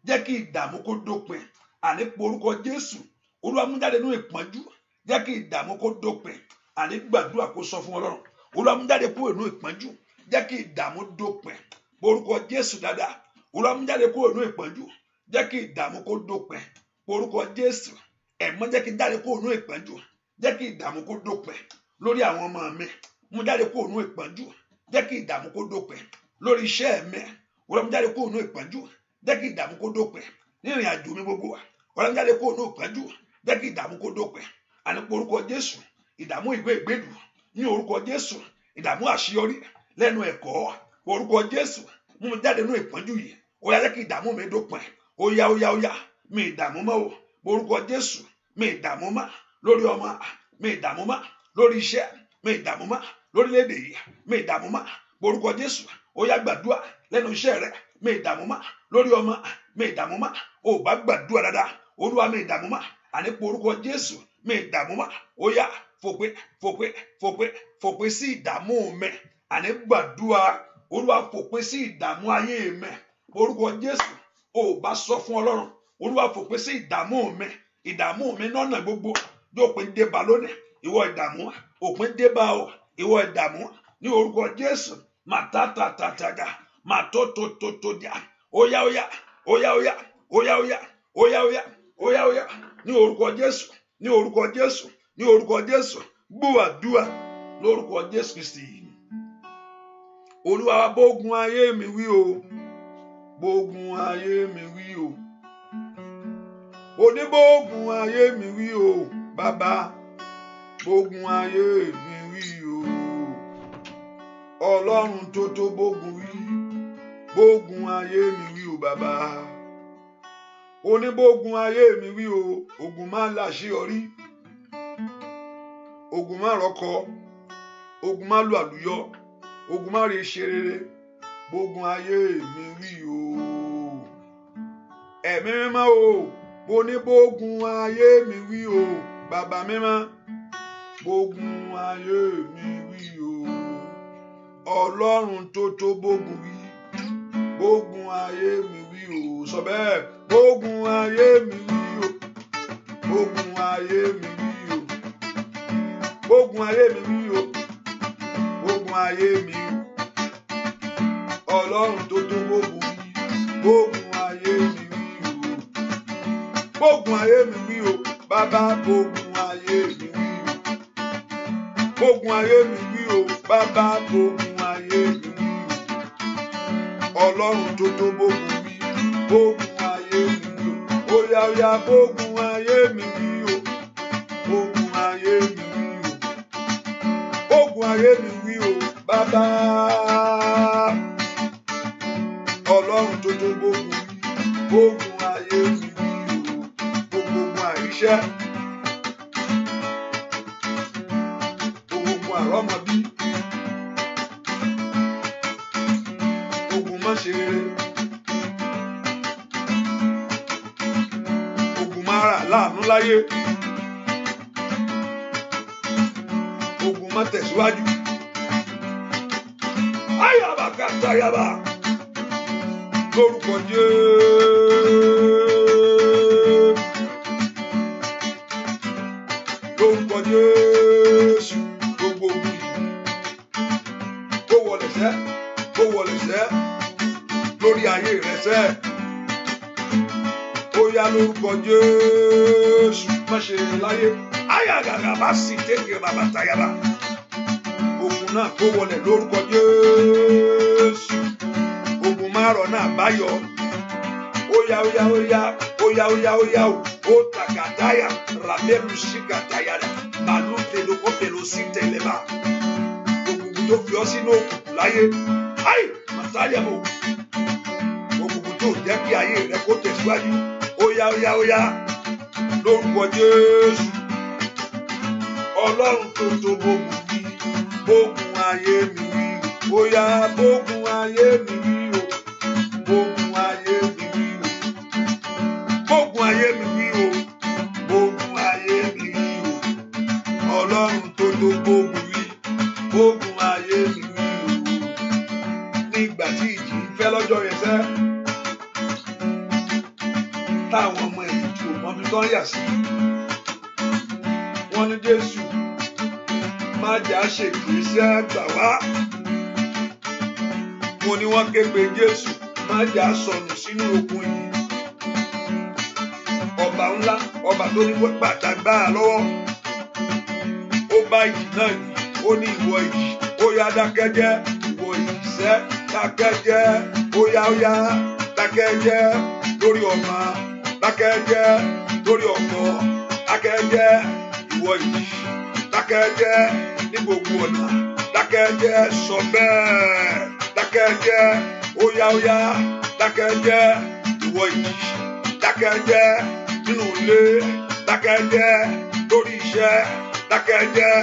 Speaker 1: Jẹ́ kí ìdààmú kó dópin. Àní porúkọ Jésù. Olúwa mú jáde nínú ìpọ́njú. Jẹ́ kí ìdààmú kó dópin. Àní gbàdúrà kó sọ fún Ọlọ́run. Olúwa mú jáde kúrò nínú ìpọ́njú. Jẹ́ kí ìdààmú dópin. Porúkọ Jésù dáadáa. Olúwa mú jáde kúrò nínú ìpọ́njú. Jẹ́ kí ìdààmú kó dópin. Porúkọ Jésù. Ẹ̀mọ́ jẹ́ kí n jáde kúrò nínú ìpọ́njú. Jẹ́ kí ìdààmú kó dópin lórí àwọn ọmọ mi. Mú jáde kúrò nínú ìpọ́njú. Jẹ́ kí ìdààmú kó dópin lórí iṣẹ́ mi. Olúwa mú jáde kúrò nínú ìpọ́njú. Jẹ́ kí ìdààmú kó dópin ní ìrìn àjò mi gbogbo wa. Olúwa mú jáde kúrò nínú ìpọ́njú. Jẹ́ kí ìdààmú kó dópin. Àní porúkọ Jésù. Ìdààmú ìgbédù ní orúkọ Jésù. Ìdààmú àṣeyọrí lẹ́nu ẹ̀kọ́. Orúkọ Jésù. Mú mi jáde nínú ìpọ́njú yìí. Ó yá, jẹ́ kí ìdààmú mi dópin. Ó yá, ó yá, ó yá. Mi ìdààmú mọ́ o. Orúkọ Jésù. Mi ìdààmú mọ́ lórí ọmọ. Mi ìdààmú mọ́ lórí iṣẹ́. Mi ìdààmú mọ́ lórílẹ̀-èdè yìí. Mi ìdààmú mọ́. Orúkọ Jésù. Ó yá, gbàdúrà lẹ́nu iṣẹ́ rẹ. Mi ìdààmú mọ́ lórí ọmọ. Mi ìdààmú mọ́. O bá gbàdúrà dáadáa. Olúwa mi ìdààmú mọ́. Àní porúkọ Jésù. Mi ìdààmú mọ́. Ó yá, fòpin sí ìdààmú mi. Àní gbàdúrà. Olúwa fòpin sí ìdààmú ayé mi. Orúkọ Jésù. O bá sọ fún Ọlọ́run. Olúwa fòpin sí ìdààmú mi. Ìdààmú mi lọ́nà gbogbo. Dópin débá lónìí. Ìwọ ìdààmú. Òpin débá o. Ìwọ ìdààmú. Ní orúkọ Jésù. Màtátàtàtàgà. Màtótótótódà. Ó yá, ó yá. Ó yá, ó yá. Ó yá, ó yá. Ó yá, ó yá. Ó yá, ó yá. Ní orúkọ Jésù. Ní orúkọ Jésù. Ní orúkọ Jésù. Gbọ́ àdúrà lórúkọ Jésù Kristi. Olúwa bógun ayé mi wí o. Bógun ayé mi wí o. Oníbógun ayé mi wí o. Bàbá bógun ayé mi wí o. Ọlọ́run tó bógun wí. Bógun ayé mi wí o bàbá. Oníbógun ayé mi wí o. Ogun máa ń láṣeyọrí. Ogun máa rọ́kọ. Ogun máa lu àlùyọ. Ogun máa rí ṣe rere. Bógun ayé mi wí o. Ẹ̀mí mímọ́ o. Oníbógun ayé mi wí o. Bàbá mímọ́. Bógun ayé mi wí o. Ọlọ́run tó bógun wí. Bógun ayé mi wí o. Sọ bẹ́ẹ̀. ogun ayé mi wí o, ogun ayé mi wí o, ogun ayé mi wí o, ogun ayé mi Ọlọ́run tó tó gbógun mi, ogun ayé mi wí o, ogun ayé mi wí o, bàbá ogun ayé mi wí o, ogun ayé mi wí o, bàbá ogun ayé mi wí o, Ọlọ́run tó tó gbógun mi, ogun ayé mi wí o, óyá óyá ogun ayé mi wí o, ogun ayé mi wí o, ogun ayé mi wí o, bàbá Ọlọ́run tó tó gbógun mi, ogun ayé mi wí o, gbogbo ogun àríṣẹ́, ogun àrọ́mọbí, ogun mọ́ṣeré, ogun mara láàánú láyé, ogun mọ́tẹ̀síwájú, ayaba kàtàyàbá lórúkọ lórúkọ Jésù, gbogbo ogun yìí kó wọlé sẹ́ lórí ayé rẹ sẹ́, ó yá lórúkọ Jésù má ṣe láyé, ayàgàgà bá sì kékeré bàbá tayaba, ogun náà kó wọlé lórúkọ Jésù, ogun márọ̀ náà báyọ̀, óyá óyá óyá óyá óyá óyá ó tàgàdáyà ràmẹ́lú sígàdáyà màlúù tèló kó tèló sí tẹ̀lẹ́bà, òkùnkùn tó fi ọ́ sínú òkùnkùn láyé, áì màtáyàmó, òkùnkùn tó jẹ́ kí ayé rẹ kó tẹ̀síwájú, óyá óyá óyá lórúkọ Jésù, Ọlọ́run tó tó gbógun mi, gbógun ayé mi wí o, óyá gbógun ayé mi wí o, gbógun ayé mi wí o, gbógun ayé mi wí o, gbógun ayé mi wí o, Ọlọ́run tó tó gbógun wí, gbógun ayé mi wí o, nígbà tí ìjì ń fẹ́ lọ́jọ́ yẹn sẹ́, táwọn ọmọ ẹ̀yìn tí ò mọ bí tán yà sí, wọ́n ní Jésù má jà ṣègbè sẹ́ gbà wá, mo ní wọ́n ké pe Jésù má jà sọnù sínú òkun yìí, ọba ńlá, ọba tó ní bàtà gbá a lọ́wọ́, ó bá ìjì náà yìí, ó ní ìwọ ìjì, ó yá dákẹ́jẹ́, ìwọ ìjì sẹ́ dákẹ́jẹ́, ó yá dákẹ́jẹ́ lórí ọmọ, dákẹ́jẹ́ lórí ọkọ, dákẹ́jẹ́ ìwọ ìjì, dákẹ́jẹ́ ní gbogbo ọ̀nà, dákẹ́jẹ́ sọ bẹ́ẹ̀, dákẹ́jẹ́ óyá dákẹ́jẹ́ ìwọ ìjì, dákẹ́jẹ́ nínú ilé, dákẹ́jẹ́ lórí iṣẹ́, dákẹ́jẹ́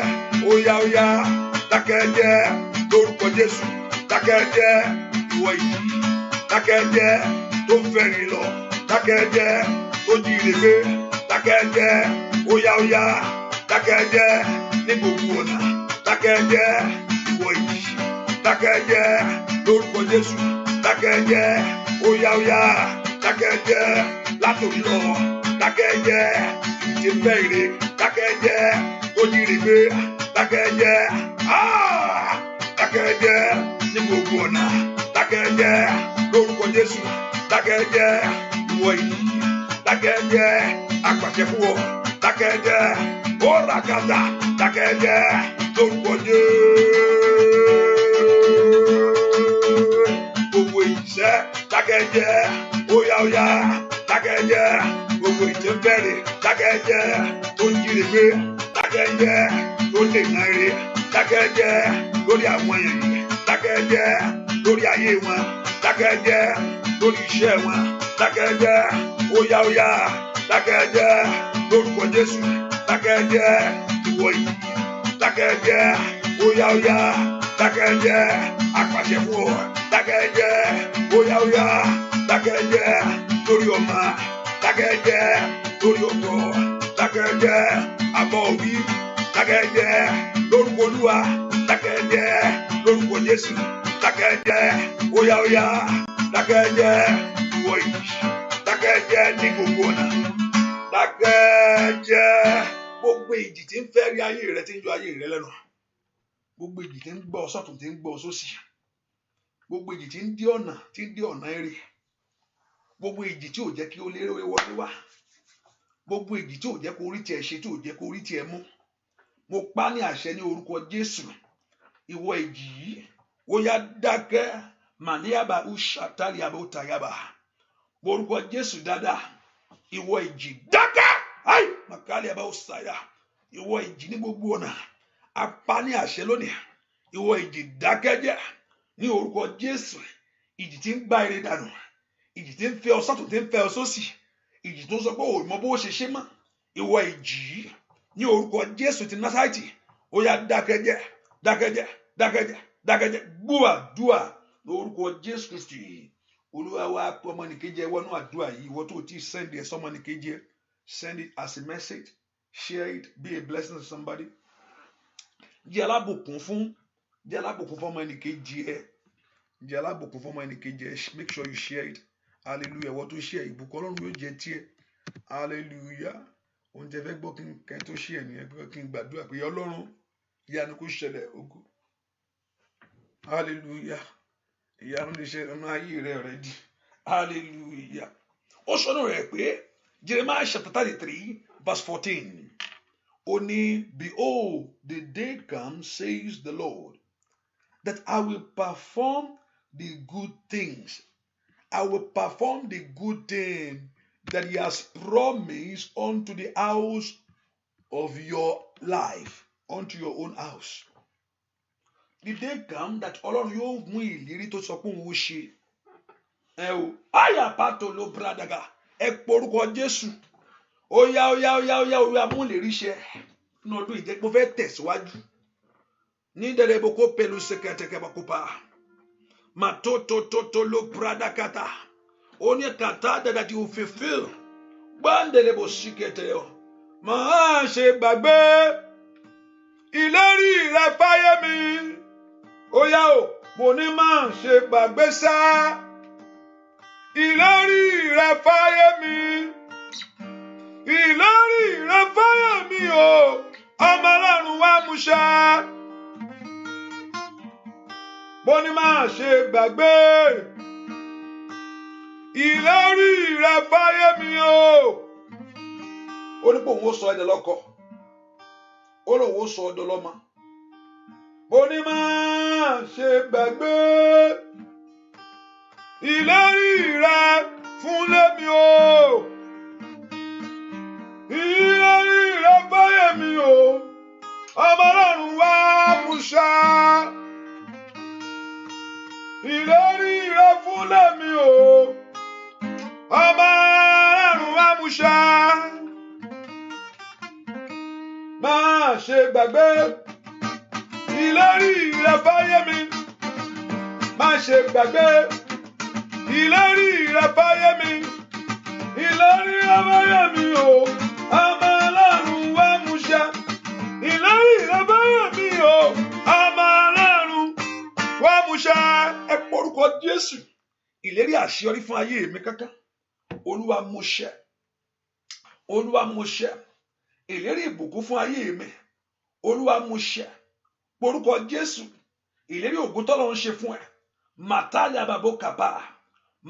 Speaker 1: óyá dákẹ́jẹ́ lórúkọ Jésù, dákẹ́jẹ́ ìwọ ìjì, dákẹ́jẹ́ tó ń fẹ́rin lọ, dákẹ́jẹ́ tó jí ìrègbé, dákẹ́jẹ́ óyá dákẹ́jẹ́ ní gbogbo ọ̀nà, dákẹ́jẹ́ ìwọ ìjì, dákẹ́jẹ́ lórúkọ Jésù, dákẹ́jẹ́ óyá dákẹ́jẹ́ látòrí lọ, dákẹ́jẹ́ ti fẹ́ ire, dákẹ́jẹ́ tó jí ìrègbé, dákẹ́jẹ́ dákẹ́jẹ́ ní gbogbo ọ̀nà, dákẹ́jẹ́ lórúkọ Jésù, dákẹ́jẹ́ ìwọ ìjì, dákẹ́jẹ́ apàṣẹ fún ọ, dákẹ́jẹ́ ó ràkàtà, dákẹ́jẹ́ lórúkọ gbogbo ìṣẹ́, dákẹ́jẹ́ óyá dákẹ́jẹ́ gbogbo ìṣẹ́ bẹ̀rẹ̀, dákẹ́jẹ́ tó ń jíire gbé, dákẹ́jẹ́ tó lè ná ire, dákẹ́jẹ́ lórí àwọn èèyàn, dákẹ́jẹ́ lórí ayé wọn, dákẹ́jẹ́ lórí iṣẹ́ wọn, dákẹ́jẹ́ óyá dákẹ́jẹ́ lórúkọ Jésù, dákẹ́jẹ́ ìwọ yìí, dákẹ́jẹ́ óyá dákẹ́jẹ́ apàṣẹ fún ọ, dákẹ́jẹ́ óyá dákẹ́jẹ́ lórí ọmọ, dákẹ́jẹ́ lórí ọkọ, dákẹ́jẹ́ àbọ̀ òbí, dákẹ́jẹ́ lórúkọ Olúwa, dákẹ́jẹ́ lórúkọ Jésù, dákẹ́jẹ́ óyá dákẹ́jẹ́ ìwọ yìí, dákẹ́jẹ́. dákẹ́jẹ́ ní gbogbo ọ̀nà. Dákẹ́jẹ́. Gbogbo ìjì tí ń fẹ́ rí ayé rẹ tí ń yọ ayé rẹ lẹ́nu. Gbogbo ìjì tí ń gbọ́ sọ́tún tí ń gbọ́ sósì. Gbogbo ìjì tí ń dí ọ̀nà eré. Gbogbo ìjì tí ò jẹ́ kí ó lérò wọlé wá. Gbogbo ìjì tí ò jẹ́ kó rí tiẹ̀ ṣe, tí ò jẹ́ kó rí tiẹ̀ mú. Mo pa ní àṣẹ ní orúkọ Jésù. Ìwọ ìjì yìí, ó yá dákẹ́. Màníyàbá Ushataliaba Utayaba. Orúkọ Jésù dáadáa. Ìwọ ìjì dákẹ́. Ai Makaliaba Usaya. Ìwọ ìjì ní gbogbo ọ̀nà. A pa ní àṣẹ lónìí. Ìwọ ìjì dákẹ́jẹ́ ní orúkọ Jésù. Ìjì tí ń gbá ire dànù. Ìjì tí ń fẹ́ ọ sọ́tún tí ń fẹ́ ọ sósì. Ìjì tó sọ pé ò mọ bó ṣe ṣe mọ́. Ìwọ ìjì ní orúkọ Jésù ti Násárẹ́tì. Ó yá dákẹ́jẹ́, dákẹ́jẹ́, dákẹ́jẹ́, dákẹ́jẹ́. Gbúàdúà lórúkọ Jésù Kristi. Olúwa wa pé ọmọnìkejì ẹ wọnú àdúrà yìí. Ìwọ tó ti send ẹ sọmọnìkejì ẹ. Send it as a message. Share it. Be a blessing to somebody. Jẹ́ alábùkún fún ọmọnìkejì ẹ. Jẹ́ alábùkún fún ọmọnìkejì ẹ. Make sure you share it. Hallelujah. Ìwọ tó share ìbùkún Ọlọ́run yóò jẹ́ tiẹ̀. Hallelujah. Ohun tẹ́ fẹ́ gbọ́ kí n tó share nìyẹn, kí n gbàdúrà pé Ọlọ́run ìyanu kó ṣẹlẹ̀ ogun. Hallelujah. Ìyanu lè ṣe ọ̀nà ayé rẹ̀ already. Hallelujah. Ó sọnù rẹ̀ pé Jeremiah chapter 33 verse 14. Ó ní, behold, the day comes, says the Lord, that I will perform the good things. I will perform the good thing that he has promised unto the house of your life, unto your own house. The day come that Ọlọ́run yóò mú ìlérí tó sọ pé òun ó ṣe. Ẹ o, àyà pàtó ló bradaga, ẹ porúkọ Jésù. Ó yá mú ìlérí ṣẹ. Ní ọdún ìjẹ́ mo fẹ́ tẹ̀síwájú. Ní dẹ̀dẹ̀ bó kó pẹ̀lú sẹ́kẹ̀tẹ̀kẹ̀ bá kó pa. Mà tó ló bradakata. Ó ní kàtà that you fulfill. Gbọ́ndẹ̀lẹ̀ bó ṣìkẹ̀tẹ̀ ọ. Màá ṣe gbàgbé ìlérí rẹ fáyé mi. Ó yá o, mo ní máa ṣe gbàgbé sá. Ìlérí rẹ fáyé mi. Ìlérí rẹ fáyé mi o. Ọmọ Ọlọ́run wá mú ṣẹ. Mo ní máa ṣe gbàgbé ìlérí rẹ fáyé mi o. Ó ní pé òun ó sọ ẹ̀dẹ̀ lọ́kọ. Ó lóun ó sọ ọ̀dọ̀ lọ́mọ. Mo ní máa ṣe gbàgbé ìlérí rẹ fún lémi o. Ìlérí rẹ fáyé mi o. Ọmọ Ọlọ́run wá mú ṣẹ. Ìlérí rẹ fún lémi o. Ọmọ Ọlọ́run wá mú ṣẹ. Máa ṣe gbàgbé ìlérí rẹ fáyé mi. Má ṣe gbàgbé ìlérí rẹ fáyé mi. Ìlérí rẹ fáyé mi o. Ọmọ Ọlọ́run wá mú ṣẹ. Ìlérí rẹ fáyé mi o. Ọmọ Ọlọ́run wá mú ṣẹ. Ẹ porúkọ Jésù. Ìlérí àṣeyọrí fún ayé mi kankan. Olúwa mú ṣẹ. Olúwa mú ṣẹ. Ìlérí ìbùkún fún ayé mi. Olúwa mú ṣẹ. Porúkọ Jésù. Ìlérí ògo t'Ọlọ́run ṣe fún ẹ. Màtálíà bàbá kàbá.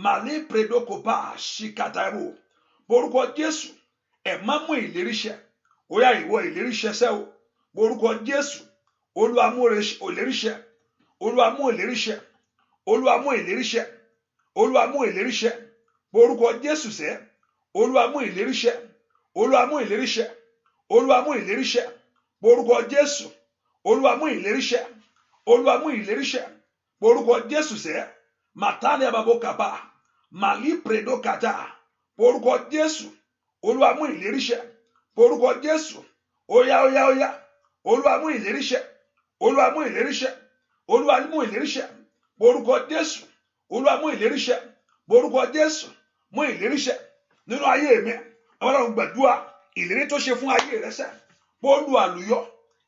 Speaker 1: Màlí predo kòpá ṣìkàtàrò. Porúkọ Jésù. Ẹ má mú ìlérí ṣẹ. Ó yá ìwọ ìlérí ṣẹ sẹ́ o. Porúkọ Jésù. Olúwa mú ìlérí ṣẹ. Olúwa mú ìlérí ṣẹ. Olúwa mú ìlérí ṣẹ. Olúwa mú ìlérí ṣẹ. Porúkọ Jésù sẹ́. Olúwa mú ìlérí ṣẹ. Olúwa mú ìlérí ṣẹ. Olúwa mú ìlérí ṣẹ. Porúkọ Jésù. Olúwa mú ìlérí ṣẹ. Olúwa mú ìlérí ṣẹ. Porúkọ Jésù sẹ́. Màtálíà bàbá kàbá. Màlí predo kàtà. Porúkọ Jésù. Olúwa mú ìlérí ṣẹ. Porúkọ Jésù. Óyá. Olúwa mú ìlérí ṣẹ. Olúwa mú ìlérí ṣẹ. Olúwa mú ìlérí ṣẹ. Porúkọ Jésù. Olúwa mú ìlérí ṣẹ. Porúkọ Jésù. Mú ìlérí ṣẹ. Nínú ayé mi. Ọlọ́run gbàdúrà ìlérí tó ṣe fún ayé rẹ sẹ́. Bọ́ọ̀lù àlùyọ.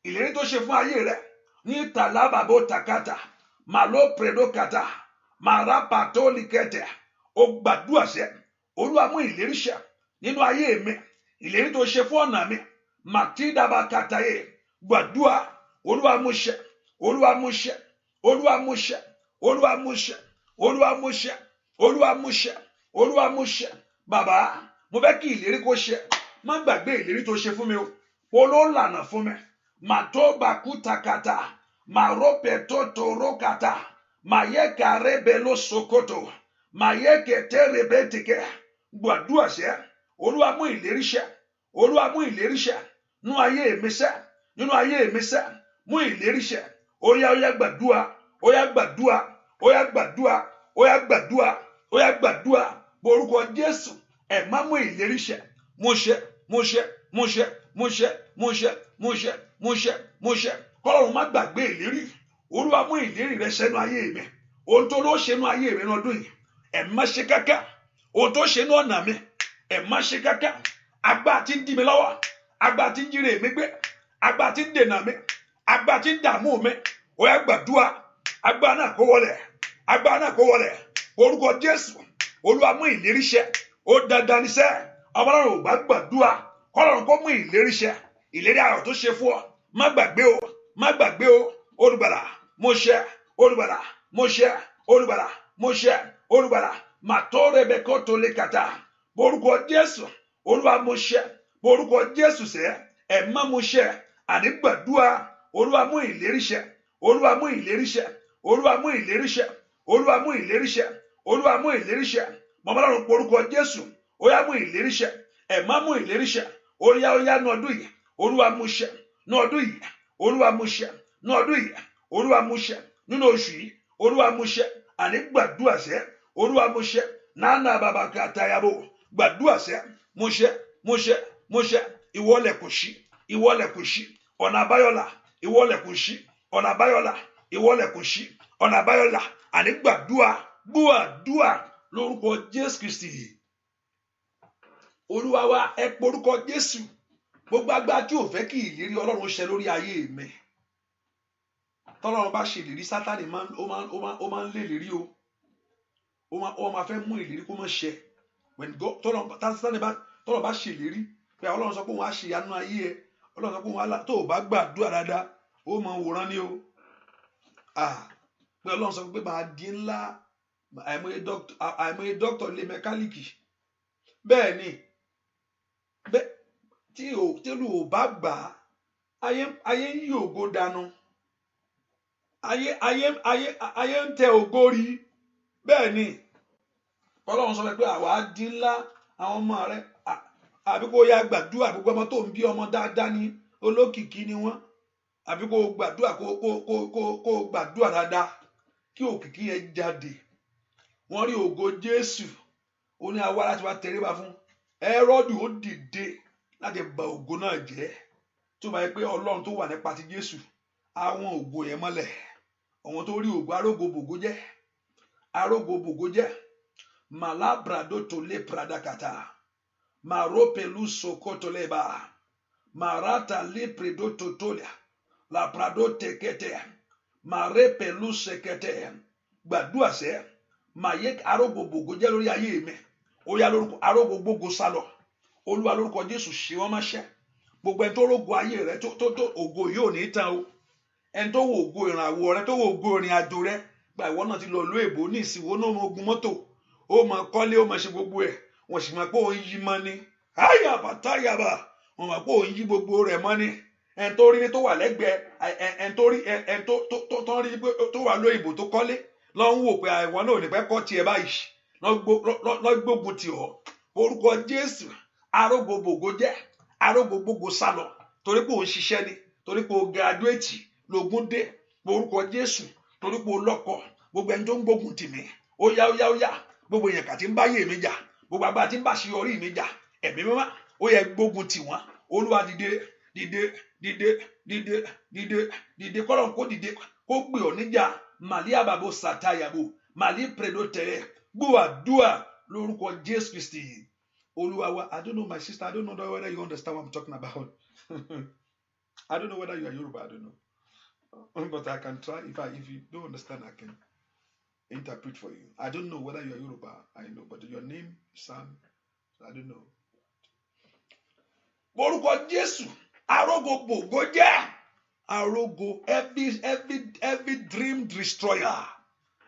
Speaker 1: Ìlérí tó ṣe fún ayé rẹ. Ní tàlábàbò takata. Màló predo kata. Màrá pàtó likẹtẹ. Ó gbàdúrà sẹ́. Olúwa mú ìlérí ṣẹ nínú ayé mi, ìlérí tó ṣe fún ọ̀nà mi, màtídàbà kàtàyè, gbàdúrà, Olúwa mú ṣẹ, Olúwa mú ṣẹ, Olúwa mú ṣẹ, Olúwa mú ṣẹ, Olúwa mú ṣẹ, Olúwa mú ṣẹ, Olúwa mú ṣẹ. Bàbá, mo fẹ́ kí ìlérí kó ṣẹ, má gbàgbé ìlérí tó ṣe fún mi o, olólànà fún mi, màtó bàkútakàtà, màrópẹ̀ tó torókàtà, màyẹ́kà rẹ́bẹ̀ ló sokoto, màyẹ́kẹ̀ tẹ́rẹ̀bẹ̀ tìkẹ́, gbàdúrà ṣẹ, Olúwa mú ìlérí ṣẹ, Olúwa mú ìlérí ṣẹ, nínú ayé mi ṣẹ, nínú ayé mi ṣẹ, mú ìlérí ṣẹ, ó yá gbàdúrà, ó yá gbàdúrà, ó yá gbàdúrà, ó yá gbàdúrà, ó yá gbàdúrà, borúkọ Jésù, ẹ má mú ìlérí ṣẹ, mú ṣẹ, mú ṣẹ, mú ṣẹ, mú ṣẹ, mú ṣẹ, mú ṣẹ, mú ṣẹ, mú ṣẹ, kọ́lọ́run má gbàgbé ìlérí, Olúwa mú ìlérí rẹ ṣẹ nínú ayé mi, ohun tó ló ṣe nínú ayé mi lọ́dún yìí, ẹ má ṣe kákà, ohun tó ṣe nínú ọ̀nà mi, ẹ má ṣe kákà, agbá tí ń dí mi lọ́wọ́, agbá tí ń jíre mi gbé, agbá tí ń dènà mi, agbá tí ń dààmú mi, ó yá gbàdúrà, agbá náà kó wọlẹ̀, agbá náà kó wọlẹ̀, orúkọ Jésù, Olúwa mú ìlérí ṣẹ, ó dandan níṣẹ́, Ọlọ́run ò bá gbàdúrà, kọ́lọ́run kó mú ìlérí ṣẹ, ìlérí ayọ̀ tó ṣe fún ọ, má gbàgbé o, má gbàgbé o, olùgbàlà, mo ṣẹ, olùgbàlà, mo ṣẹ, olùgbàlà, mo ṣẹ, olùgbàlà, màtó rẹbẹ kó tó lè kàtà, borúkọ Jésù, Olúwa mo ṣẹ, borúkọ Jésù ṣẹ, ẹ má mo ṣẹ, àní gbàdúrà, Olúwa mú ìlérí ṣẹ, Olúwa mú ìlérí ṣẹ, Olúwa mú ìlérí ṣẹ, Olúwa mú ìlérí ṣẹ, Olúwa mú ìlérí ṣẹ, mọ̀mọ́lọ́run porúkọ Jésù, ó yá mú ìlérí ṣẹ, ẹ má mú ìlérí ṣẹ, ó yá ní ọdún yìí, Olúwa mú ṣẹ, ní ọdún yìí, Olúwa mú ṣẹ, ní ọdún yìí, Olúwa mú ṣẹ, nínú oṣù yìí, Olúwa mú ṣẹ, àní gbàdúrà ṣẹ, Olúwa mú ṣẹ, nánà bàbá kàtàyàbò, gbàdúrà ṣẹ, mú ṣẹ, mú ṣẹ, mú ṣẹ, ìwọlẹ̀ kò ṣí, ìwọlẹ̀ kò ṣí, ọ̀nà àbáyọ̀là, ìwọlẹ̀ kò ṣí, ọ̀nà àbáyọ̀là, ìwọlẹ̀ kò ṣí, ọ̀nà àbáyọ̀là, àní gbàdúrà, gbàdúrà lórúkọ Jésù Kristi. Olúwa wa, ẹ porúkọ Jésù, gbogbo agbára tí ò fẹ́ kí ìlérí Ọlọ́run ṣẹ lórí ayé mi, tọ́lọ́run bá ṣe ìlérí, Sátánì ó máa ń lé ìlérí o, ó máa fẹ́ mú ìlérí kó má ṣẹ. Tọ́lọ́run bá ṣe ìlérí pé Ọlọ́run sọ pé òun á ṣe ìyanu ayé ẹ, Ọlọ́run sọ pé òun á tó o bá gbàdúrà dáadáa, ó máa wòran ní o. Pé Ọlọ́run sọ pé máa di ńlá, àìmọye dókítà lé mẹkáníìkì, bẹ́ẹ̀ ni, tí olú ò bá gbà á, ayé ń yí ògo dànù, ayé ń tẹ ògo rí, bẹ́ẹ̀ ni, Ọlọ́run sọ pé àwa á di ńlá, àwọn ọmọ rẹ, àbí kó yá gbàdúrà, gbogbo ọmọ tó ń bí ọmọ dáadáa ní olókìkí ni wọ́n, àbí kó gbàdúrà, kó gbàdúrà dáadáa kí òkìkí yẹn jáde. Wọ́n rí ògo Jésù, ó ní àwa láti wá tẹríba fún. Hẹ́rọ́dù ó dìde láti bà ògo náà jẹ́, tó bá yẹ pé Ọlọ́run tó wà nípa ti Jésù, àwọn ògo yẹn mọ́lẹ̀, àwọn tó rí ògo arógo bògo jẹ́, arógo bògo jẹ́, màlábràdó tó lé pradàkàtà, màrópẹ̀lú sokoto lẹ́bà, màrátà lé prédó tó tólẹ̀, làpràdó tẹ̀kẹ̀tẹ̀, màrépẹ̀lú sẹ̀kẹ̀tẹ̀, gbàdúrà sẹ́, màyé arógo bògo jẹ́ lórí ayé mi, ó yá lórúkọ arógo gbógo sálọ, Olúwa lórúkọ Jésù ṣe wọ́n máṣẹ́, gbogbo ẹni tó rógo ayé rẹ tó ògo yóò ní tán o, ẹni tó wo ògo ìrànwọ́ rẹ, tó wo ògo ìrìn àjò rẹ, gba ìwọ náà ti lọ ló èbó ní ìsìnwó náà mọ ogun mọ́tò, ó mọ kọ́lé, ó mọ ṣe gbogbo ẹ̀, wọ́n sì mọ̀ pé òun yí mọ́ ni, áyàbá táyàbá, wọ́n mọ̀ pé òun yí gbogbo rẹ̀ mọ́ ni, ẹni tó rí tó wà lẹ́gbẹ̀ẹ́, ẹni tó rí tó wà lóyìnbó tó kọ́lé, lọ ń wò pé ìwọ náà ò ní pẹ́ kọ́ tiẹ̀ báyìí, lọ gbógun tì ọ́, orúkọ Jésù, arógo bògo jẹ́, arógo gbógo sálọ, torí pé òun ṣiṣẹ́ ni, torí pé òun gírádúétì lógún dé, orúkọ Jésù, torí pé òun lọ́kọ, gbogbo ẹni tó ń gbógun tì mí, ó yá, gbogbo èèyàn kà tí ń bá yé mi jà, gbogbo agbára tí ń bá ṣeyọrí mi jà, ẹ̀mí mímọ́, ó yẹ gbógun tì wọ́n, Olúwa dìde, kọ́lọ́run kó dìde, kó gbé ọ níjà, màlí àbàbò sàtáyàbò, màlí pèdó tẹ̀lẹ̀, gbúwàdúà lórúkọ Jésù Kristi. Olúwa wa, I don't know, my sister, I don't know whether you understand what I'm talking about. I don't know whether you are Yoruba, I don't know. But I can try. If you don't understand, I can. interpret for you. I don't know whether you are Yoruba. I know, but your name, Sam, I don't know. Orúkọ Jésù, arógo gbòógó jẹ́, arógo every dream destroyer,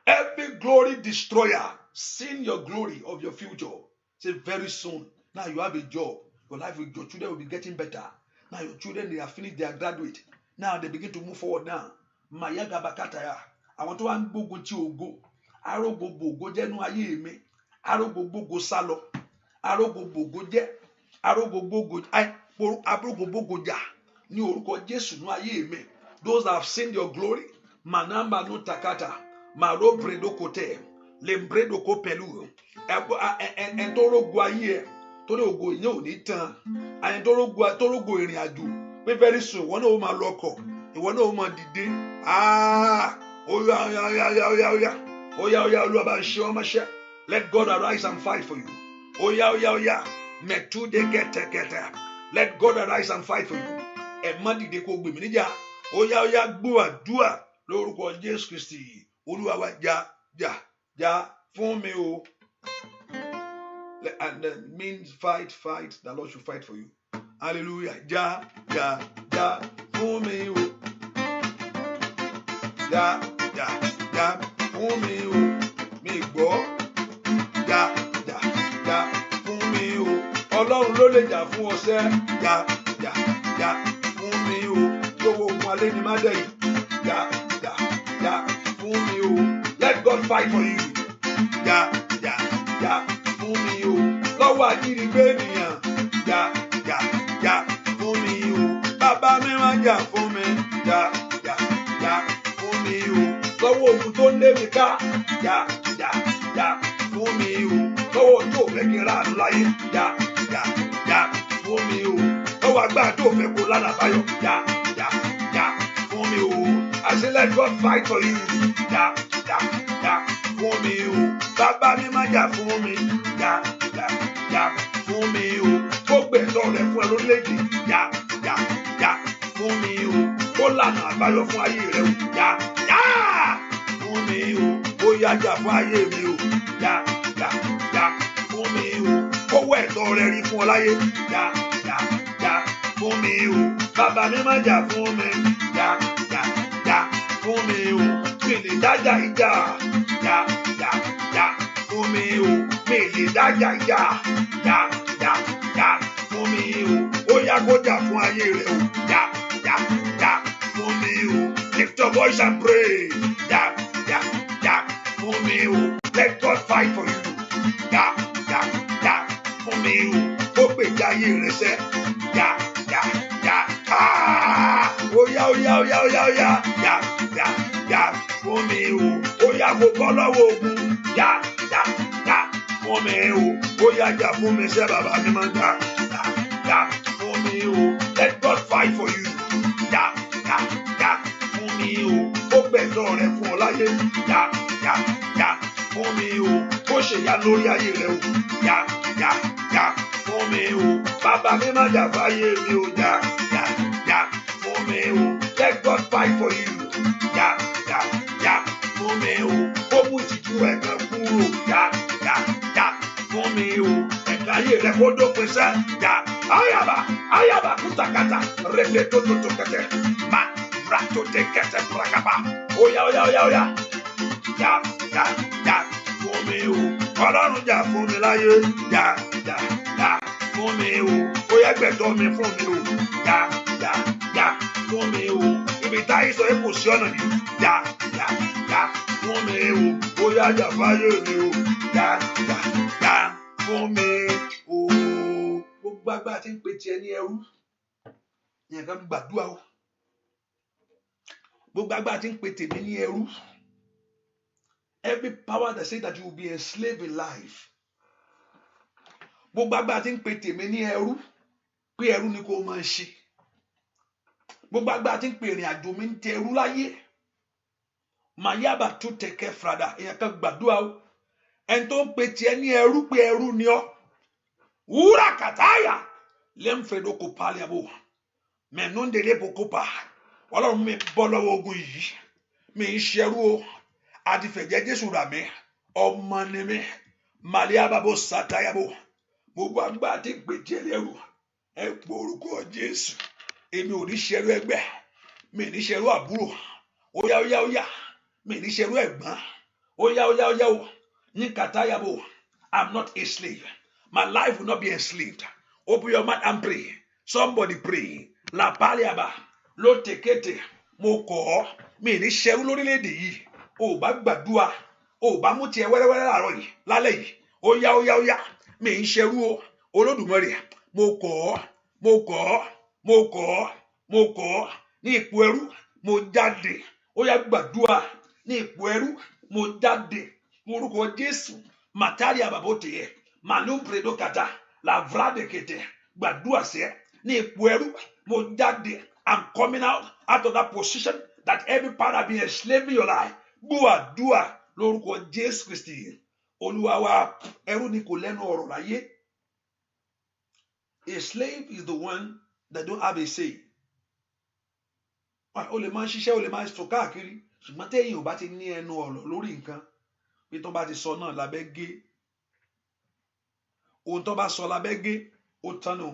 Speaker 1: every glory destroyer, seeing your glory of your future. Say very soon. Now you have a job. Your life, your children will be getting better. Now your children, they have finished their graduate. Now they begin to move forward now. Mayaga bakataya. I want to gbógun ti ògo. Arógo gbòógó jẹ́ nú ayé mi. Arógo gbógo sálọ. Arógo gbòógó jẹ́. Arógo gbógo arógo gbógo jà ní orúkọ Jésù nú ayé mi. Those that have seen your glory. Manamba no takata. Maro bredo kote. Lembredo kopelu. En tó rógo ayé ẹ. Torí ògo ìyẹn ò ní tán. Àyẹn tó rógo ìrìn àjò. Pé very soon ìwọ náà ó máa lọ́kọ̀. Ìwọ náà ó máa dìde. Oya Olúwa bá ń ṣe ọmọ ṣẹ́. Let God arise and fight for you. Oya. Mẹ̀túndé kẹ̀tẹ̀kẹ̀tẹ̀. Let God arise and fight for you. Ẹ má dìde kó gbèmí níjà. Oya gbọ́ àdúrà lórúkọ Jésù Kristi. Olúwa wa jà fún mi o. And that means fight. The Lord should fight for you. Hallelujah. Ja fún mi o. Ja fún mi o. Mi gbọ́. Ja fún mi o. Ọlọ́run ló lè jà fún ọ sẹ́. Ja fún mi o. Lówó ogun alẹ́ ni má dẹ̀yìn. Ja fún mi o. Let God fight for you. Ja fún mi o. Lọ́wọ́ ajínigbé ènìyàn. Ja fún mi o. Bàbá mi máa jà fún mi. Ja fún mi o. Lọ́wọ́ ogun tó ń lé mi ká. Ja fún mi o. Lọ́wọ́ tó fẹ́ kí n rà àánú láyé. Ja fún mi o. Lọ́wọ́ agbára tó fẹ́ kó lánàá báyọ̀. Ja fún mi o. I say let God fight for you. Ja fún mi o. Bàbá mi máa jà fún mi. Ja fún mi o. Kó gbẹ̀tọ́ rẹ̀ fún ẹ lórílẹ̀-èdè. Ja fún mi o. Kó lànà àbáyọ fún ayé rẹ o. Ja fún mi o. Ó yá jà fún ayé mi o. Ja fún mi o. Kó wọ ẹ̀tọ́ rẹ rí fún ọ láyé. Ja fún mi o. Bàbá mi máa jà fún mi. Ja fún mi o. Mi lè dájà ìjà. Ja fún mi o. Mi lè dájà ìjà. Ja fún mi o. Ó yá kó jà fún ayé rẹ o. Ja fún mi o. Lift your voice and pray. Ja fún mi o. Let God fight for you. Ja fún mi o. Ó gbèjà ayé rẹ sẹ́. Ja. Oya. Ja fún mi o. Ó yá kó bọ́ lọ́wọ́ ogun. Ja fún mi o. Ó yá jà fún mi sẹ́ bàbá mi máa jà fún mi o. Let God fight for you. Ja fún mi o. Ó gbẹ̀tọ́ rẹ fún ọ láyé. Ja fún mi o. Ó ṣèyá lórí ayé rẹ o. Ja fún mi o. Bàbá mi máa jà fáyé mi o. Ja fún mi o. Let God fight for you. Ja fún mi o. Ó mú ìtìjú ẹ̀ kan kúrò. Ja fún mi o. Ẹ̀ka ayé rẹ̀ kó dópin sẹ́. Ja ayaba kútakata rẹ̀lẹ̀ tó kẹtẹ̀. Ma rato te kẹtẹ̀ burakaba. Oya. Ja fún mi o. Ọlọ́run jà fún mi láyé. Ja fún mi o. Ó yá gbẹ̀tọ́ mi fún mi o. Ja fún mi o. Ibi táyé sọ kò sí ọ̀nà yìí. Ja fún mi o. Ó yá jà fáyé mi o. Ja fún mi o. Gbogbo agbára tí ń pe tiẹ̀ ní ẹrú. Ìyẹn kan gbàdúrà o. Gbogbo agbára tí ń pe tèmi ní ẹrú. Every power that says that you will be a slave in life. Gbogbo agbára tí ń pe tèmi ní ẹrú. Pé ẹrú ni kò máa ṣe. Gbogbo agbára tí ń pe ìrìn àjò mi ń tẹ ẹrú láyé. Mayaba tó tẹ̀kẹ́ frada. Ìyẹn kan gbàdúrà o. Ẹni tó ń pe tiẹ̀ ní ẹrú pé ẹrú ni ọ́. Wúrà kàtáyà. Lẹ́mfẹ̀dọ́ kò palẹ̀ àbò. Mẹ̀núndẹ̀lẹ́ bò kó pa. Ọlọ́run mi bọ́ lọ́wọ́ ogun yìí. Mi ń ṣerú o. àti fẹ̀jẹ̀ Jésù rà mí ọmọ ni mí màlíàbàbò sàtáyàbò gbogbo agbára tí gbèjì ẹlẹ́rù ẹ pé orúkọ Jésù èmi ò ní ṣẹrú ẹgbẹ́ mi ní ṣẹrú àbúrò óyá óyá óyá mi ní ṣẹrú ẹ̀gbọ́n óyá óyá óyá o ní kàtáyàbò I'm not a slave. My life will not be enslaved. Open your mouth and pray. Somebody pray. La paliaba lo tekete mo kọ̀ mi ní ṣẹrú lórílẹ̀-èdè yìí o bá gbàdúrà o bá mú tiẹ̀ wẹ́rẹ́wẹ́rẹ́ láàárọ̀ yìí lálẹ́ yìí óyá óyá óyá mi ń ṣẹrú o Olódùmarè mo kọ̀ mo kọ̀ mo kọ̀ mo kọ̀ ní ipò ẹrú mo jáde óyá gbàdúrà ní ipò ẹrú mo jáde orúkọ Jésù matari ababote manu predo kata la vrade kete gbàdúrà sí ní ipò ẹrú mo jáde I'm coming out of that position that every part have been enslaving your life gbàdúrà lórúkọ Jésù Kristi Olúwa wa ẹrú ni kò lẹ́nu ọ̀rọ̀ láyé. A slave is the one that don't have a say. O lè máa ṣiṣẹ́ o lè máa sọ káàkiri ṣùgbọ́n téèyàn ò bá ti ní ẹnu ọ̀rọ̀ lórí nǹkan bí tó bá ti sọ náà lábẹ́ gé ohun tó bá sọ lábẹ́ gé ó tán nù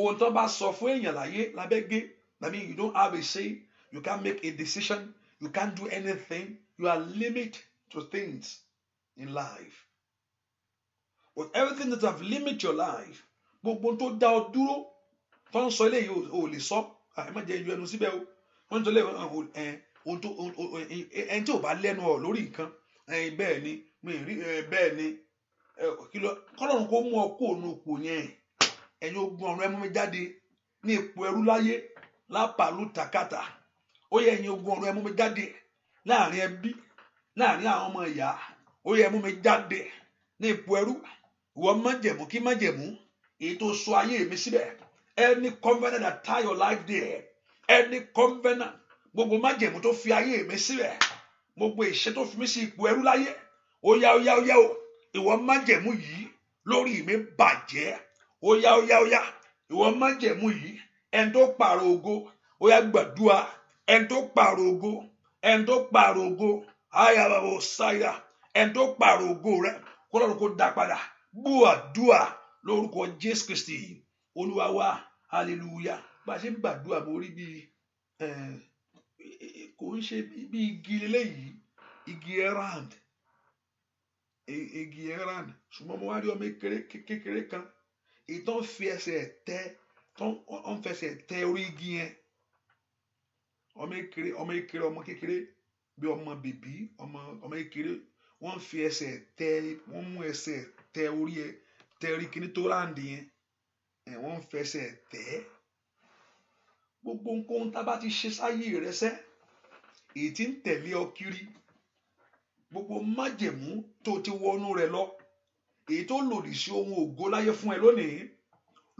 Speaker 1: ohun tó bá sọ fún èèyàn láyé lábẹ́ gé. I mean, you don't have a say, you can't make a decision, you can't do anything, you are limited to things in life. But everything that have limited your life, gbogbo tó dá ọ dúró tó ń sọ eléyìí ò lè sọ ẹ má jẹ́ ìlú ẹnu síbẹ̀ o wọ́n ń sọ ẹni tí ò bá lẹ́nu ọ̀ lórí nǹkan bẹ́ẹ̀ ni mi rí bẹ́ẹ̀ ni kọ́lọ́run kó mú ọ kó òun òpó yẹn ẹ̀yin ogun ọ̀run ẹ mú mi jáde ní ipò ẹrú láyé lápàlú takata ó yẹ ẹ̀yin ogun ọ̀run ẹ mú mi jáde láàrin ẹbí láàrin àwọn ọmọ ìyá ó yẹ ẹ mú mi jáde ní ipò ẹrú ìwọ májẹ̀mú kí májẹ̀mú èyí tó sọ ayé mi síbẹ̀ any covenant that tie your life there any covenant gbogbo májẹ̀mú tó fi ayé mi síbẹ̀ gbogbo ìṣe tó fi mí sí ipò ẹrú láyé ó yá ó yá ó yá o ìwọ májẹ̀mú yìí lórí mi bàjẹ́ ó yá ó yá ó yá ìwọ májẹ̀mú yìí ẹni tó pààrọ̀ ògo ó yá gbàdúrà ẹni tó pààrọ̀ ògo ẹni tó pààrọ̀ ògo ayàbàbò sáyà ẹni tó pààrọ̀ ògo rẹ kó lọ́run kó dá padà gbàdúrà lórúkọ Jésù Kristi Olúwa wa hallelujah bá a ṣe ń gbàdúrà mo rí bíi kò ń ṣe bí igi eléyìí igi erand ṣùgbọ́n mo wá rí ọmọ kékeré kan ìtàn fi ẹsẹ̀ tẹ orí igi yẹn ọmọ kékeré bí ọmọ bèbí ọmọ kékeré wọ́n fi ẹsẹ̀ wọ́n mú ẹsẹ̀ tẹ orí kíní tó ráǹdì yẹn wọ́n fi ẹsẹ̀ tẹ̀ gbogbo nǹkan tá a bá ti ṣe sáyé rẹ sẹ́ èyí tí ń tẹ̀lé ọ kiri gbogbo májẹ̀mú tó ti wọnú rẹ lọ èyí tó lòdì sí ohun ògo láyé fún ẹ lónìí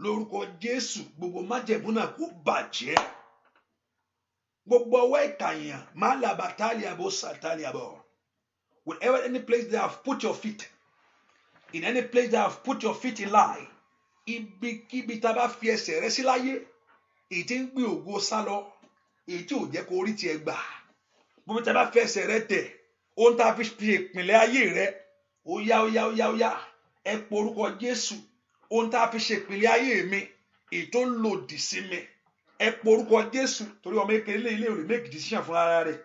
Speaker 1: lórúkọ Jésù gbogbo májẹ̀mú náà kó bàjẹ́ gbogbo ọwọ́ ìkàyàn máa làbà tálíàbò sàtálíàbò whenever any place they have put your feet in any place they have put your feet in life ibikíbi tá a bá fi ẹsẹ̀ rẹ sí láyé èyí tí ń gbé ògo sá lọ èyí tí ò jẹ́ kó rí tiẹ̀ gbà gbogbo tá a bá fi ẹsẹ̀ rẹ tẹ̀ ohun tá a fi ṣe ìpìlẹ̀ ayé rẹ ó yá ó yá ó yá ó yá ẹ pọ orúkọ Jésù ohun tá a fi ṣe ìpìlẹ̀ ayé mi èyí tó lòdì sí mi ẹ pọ orúkọ Jésù torí ọmọ ekele ilé rẹ make decision fún ara rẹ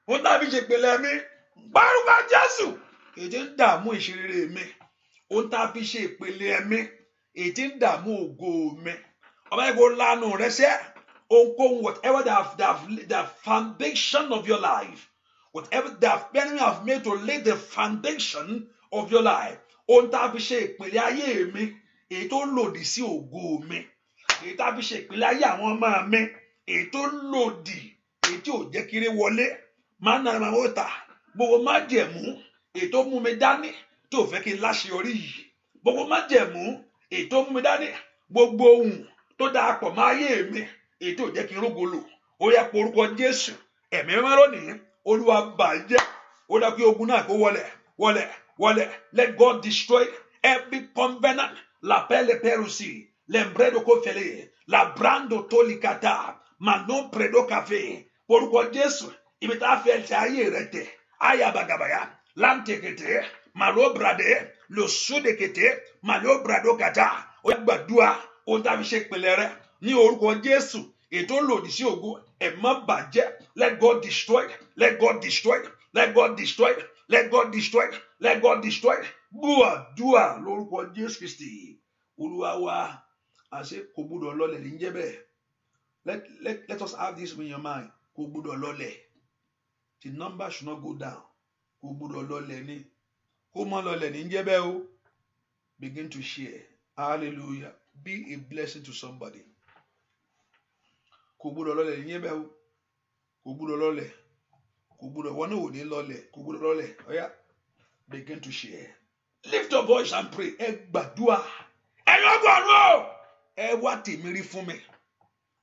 Speaker 1: ohun tá a fi ṣe ìpìlẹ̀ mi gbárùkọ Jésù èyí tí ń dààmú ìṣeré mi ohun tá a fi ṣe ìpìlẹ̀ mi èyí tí ń dààmú ògo mi ọba ẹgbẹ́ lánàá rẹ sẹ́ ohunkóhun whatever the foundation of your life whatever the enemy have made to lay the foundation of your life ohun tá a fi ṣe ìpìlẹ̀ ayé mi èyí tó lòdì sí ògo mi èyí tá a fi ṣe ìpìlẹ̀ ayé àwọn ọmọ mi èyí tó lòdì èyí tí ò jẹ́ kiri wọlé máa ń nara máa ta gbogbo májẹ̀mú èyí tó mú mi dání tí ò fẹ́ kí n láṣeyọrí yìí gbogbo májẹ̀mú èyí tó mú mi dání gbogbo ohun tó dáa pọ̀ máa yé mi èyí tí ò jẹ́ kí n rógolo ó yá pé orúkọ Jésù ẹ̀mí mímọ́ lónìí Olúwa bàjẹ́ ó dá kí ogun náà kó wọlé let God destroy every covenant la pele perusi lembredo kofele la brando tolikata manon predo cafe orúkọ Jésù ibi tá a fẹ́ ti ayé rẹ tẹ̀ ayabagabaya lantekete malo brade lo sudekete malo brado kata ó gbàdúrà ohun tá a fi ṣe ìpìlẹ̀ rẹ ní orúkọ Jésù ètò lòdì sí ògo ẹ má bàjẹ́. Let God destroy it. Let God destroy it. Let God destroy it. Let God destroy it. Let God destroy it. Dúà lórúkọ Jésù Kristi Olúwa wa àṣẹ kò gbúdọ̀ lọlẹ̀ ní jẹ́ bẹ́ẹ̀. Let us have this in your mind. Kò gbúdọ̀ lọlẹ̀. The number should not go down. Kò gbúdọ̀ lọlẹ̀ ní. Kò mọ́ lọlẹ̀ ní jẹ́ bẹ́ẹ̀ o. Begin to share. Hallelujah. Be a blessing to somebody. Kò gbúdọ̀ lọlẹ̀ ní jẹ́ bẹ́ẹ̀ o. Kò gbúdọ̀ lọlẹ̀. Kò gbúdọ̀ wọ́n náà ò ní lọlẹ̀. Kò gbúdọ̀ lọlẹ̀. Oya. Begin to share. Lift your voice and pray. Ẹ gbàdúrà. Ẹ lọ́gọ̀ọ́rọ̀. Ẹ wá tèmi rí fún mi.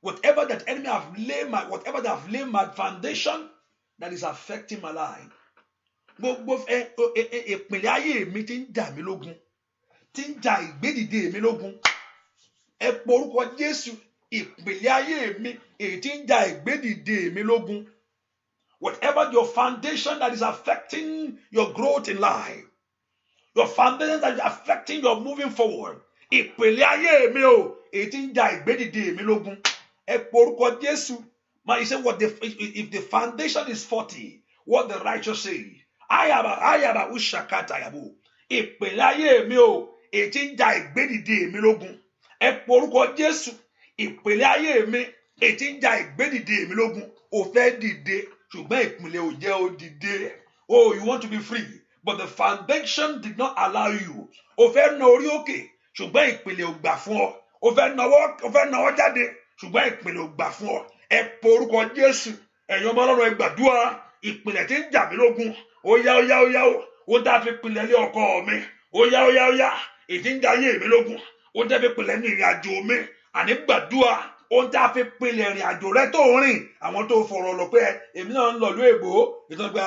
Speaker 1: Whatever that enemy have laid my foundation that is affecting my life. Gbogbo ìpìlẹ̀ ayé mi tí ń jà mí lógun. Tí ń jà ìgbédìde mi lógun. Ẹ pe orúkọ Jésù. Ìpìlẹ̀ ayé mi èyí tí ń jà ìgbédìde mi lógun. Whatever your foundation that is affecting your growth in life. Your foundation that is affecting your moving forward. Ìpìlẹ̀ ayé mi o èyí tí ń jà ìgbédìde mi lógun. Ẹ pe orúkọ Jésù. Man, you say if the foundation is faulty, what the righteous say. Ayaba ushakata yabo. Ìpìlẹ̀ ayé mi o èyí tí ń jà ìgbédìde mi lógun. Ẹ pe orúkọ Jésù. Ìpìlẹ̀ ayé mi èyí tí ń jà ìgbédìde mi lógun. Ó fẹ́ dìde ṣùgbọ́n ìpìlẹ̀ ò jẹ́ ó dìde. Oh, you want to be free, but the foundation did not allow you. Ó fẹ́ na orí òkè ṣùgbọ́n ìpìlẹ̀ ò gbà fún ọ. Ó fẹ́ nawọ́ jáde ṣùgbọ́n ìpìlẹ̀ ò gbà fún ọ. Ẹ pe orúkọ Jésù. Ẹ̀yin ọmọ Ọlọ́run ẹ gbàdúrà. Ìpìlẹ̀ tí ń jà mí lógun. Ó yá. Ó dá fi pìlẹ̀ lé ọkọ mi. Ó yá. Ìdí ń jà ayé mi lógun. Ó dá fi pìlẹ̀ ní ìrìn àjò mi. Àní gbàdúrà. Ó dá fi pìlẹ̀ ìrìn àjò rẹ tó ń rìn. Àwọn tó fọ̀rọ̀ lọ pé èmi náà ń lọ ìlú èbó. Ìtọ́gbà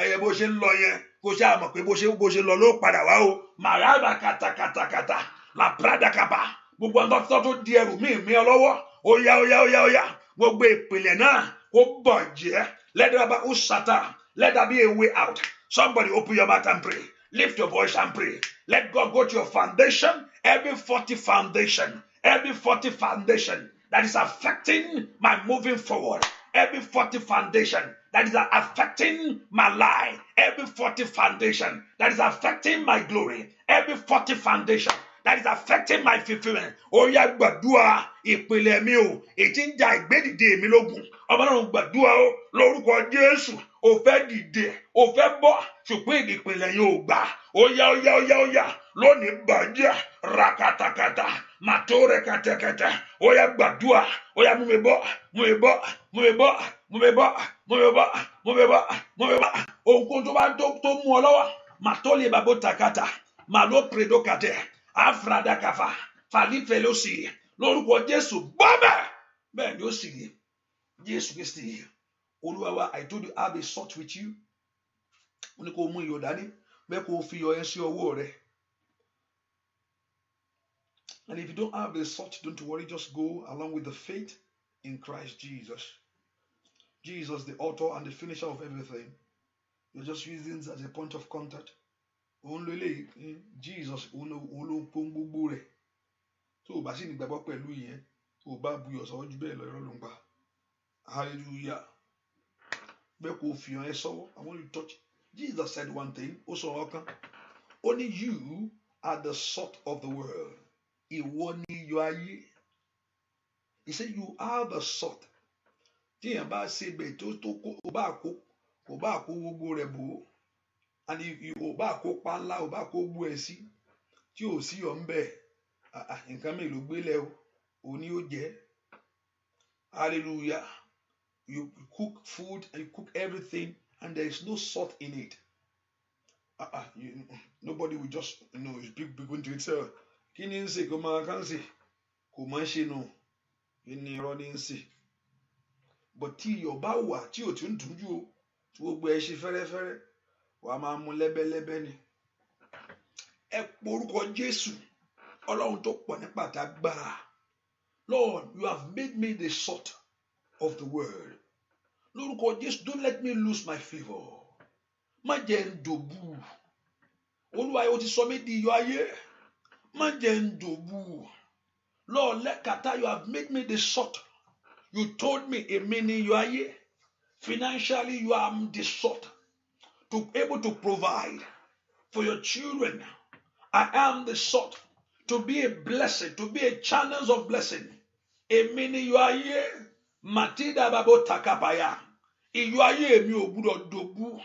Speaker 1: ẹyẹ bó ṣe ń lọ yẹn. Kó ṣe àmọ̀ pé bó ṣe lọ ló padà wá o. Màràbà kàtàkàtàkàtà. La prada kaba. Gbogbo àwọn tó di ẹrù mi ọlọ́wọ́. Ó yá. Gbogbo ìpìlẹ̀ náà ó bàjẹ́. Let there be a way out. Somebody open your mouth and pray. Lift your voice and pray. Let God go to your foundation. Every faulty foundation that is affecting my moving forward. Every faulty foundation that is affecting my life. Every faulty foundation that is affecting my glory. Every faulty foundation that is affecting my fulfillment. Ó yá gbàdúrà ìpìlẹ̀ mi o ètí ń jà ìgbédìde mi lógun. Ọmọ náà gbàdúrà o lórúkọ Jésù. Ó fẹ́ dìde, ó fẹ́ bọ́ ṣùgbọ́n ìpìlẹ̀ yóò gbà. Ó yá lónìí bàjẹ́ rakatakata màtóre kẹtẹkẹtẹ. Ó yá gbàdúrà. Ó yá mú mi bọ́. Ohunkóhun tó bá tó mú ọ lọ́wọ́ màtólè bàbó takata màló predokate. Afradakafa falifelosi lórúkọ Jésù bọ́bẹ̀ bẹ́ẹ̀ ni ó sì rí Jésù Kristi Olúwa wa. I told you I have a salt with you. Ó ní kó mú iyọ̀ dání bẹ́ẹ̀ kó fi iyọ̀ yẹn sí ọwọ́ rẹ. And if you don't have the salt, don't worry, just go along with the faith in Christ Jesus. Jesus, the author and the finisher of everything. You're just using this as a point of contact. Only Jesus ló pọ́n gbogbo rẹ̀. Tó o bá sì ní gbàgbọ́ pẹ̀lú ìyẹn, tó o bá buyọ̀ sọ́wọ́ jù bẹ́ẹ̀ lọ irọ́ ló ń pa. Hallelujah. Bẹ́ẹ̀ kò fi hàn ẹ́ sọ́wọ́. I want you to touch. Jesus said one thing. Ó sọ ọkàn. Only you are the salt of the world. Ìwọ ni iyọ̀ ayé. He said you are the salt. Tí èèyàn bá ṣe bẹ̀ tó kó o bá kó gbogbo rẹ̀ bò ó. And if o bá kó pánlá o bá kó gbó ẹ sí tí ò sí ọ ń bẹ nǹkan mélòó gbélé o ní ó jẹ. Hallelujah. You cook food and you cook everything and there is no salt in it. Nobody will just begin to say kí ni ń ṣe kó máa kàn sí kò máa ṣe nù ní irọ́ ní ń ṣe. But tí iyọ̀ bá wà tí ò tún dùn jù o tí gbogbo ẹ ṣe fẹ́rẹ́fẹ́rẹ́ wàá máa mú lẹ́bẹ́lẹ́bẹ́ ni. Ẹ porúkọ Jésù Ọlọ́run tó pọ̀ nípa tágbára. Lord, you have made me the salt of the world. Lórúkọ Jésù, don't let me lose my favour. Má jẹ́ n dòbu. Olúwa ó ti sọ mí di iyọ̀ ayé. Má jẹ́ n dòbu. Lord, lẹ́kàtà, you have made me the salt. You told me, èmi ni iyọ̀ ayé. Financially, you are the salt to able to provide for your children. I am the salt to be a blessing, to be a channel of blessing. Èmi ni iyọ̀ ayé. Matida babo takapaya. Iyọ̀ ayé mi ò gbúdọ̀ dòbu.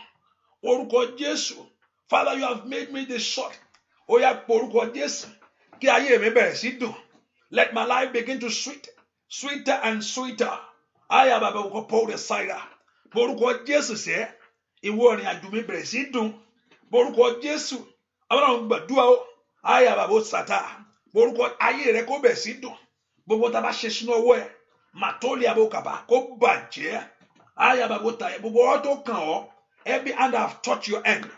Speaker 1: Orúkọ Jésù. Father, you have made me the salt. Ó yá pé orúkọ Jésù. Kí ayé mi bẹ̀rẹ̀ sí dùn. Let my life begin to sweeter and sweeter. Aya baba ko pour the cider. Borúkọ Jésù sẹ́, ìwọ ìrìn àjò mi bẹ̀rẹ̀ sí dùn. Borúkọ Jésù, àwọn gbàdúrà ó. Aya baba ó sàtà. Borúkọ ayé rẹ kó bẹ̀rẹ̀ sí dùn. Gbogbo tá a bá ṣe sínú ọwọ́ ẹ̀, màtólì abókàbà kó bàjẹ́. Aya baba ó tàyẹ̀. Gbogbo ọ̀rọ̀ tó kàn ọ́, every hand that have touched your end,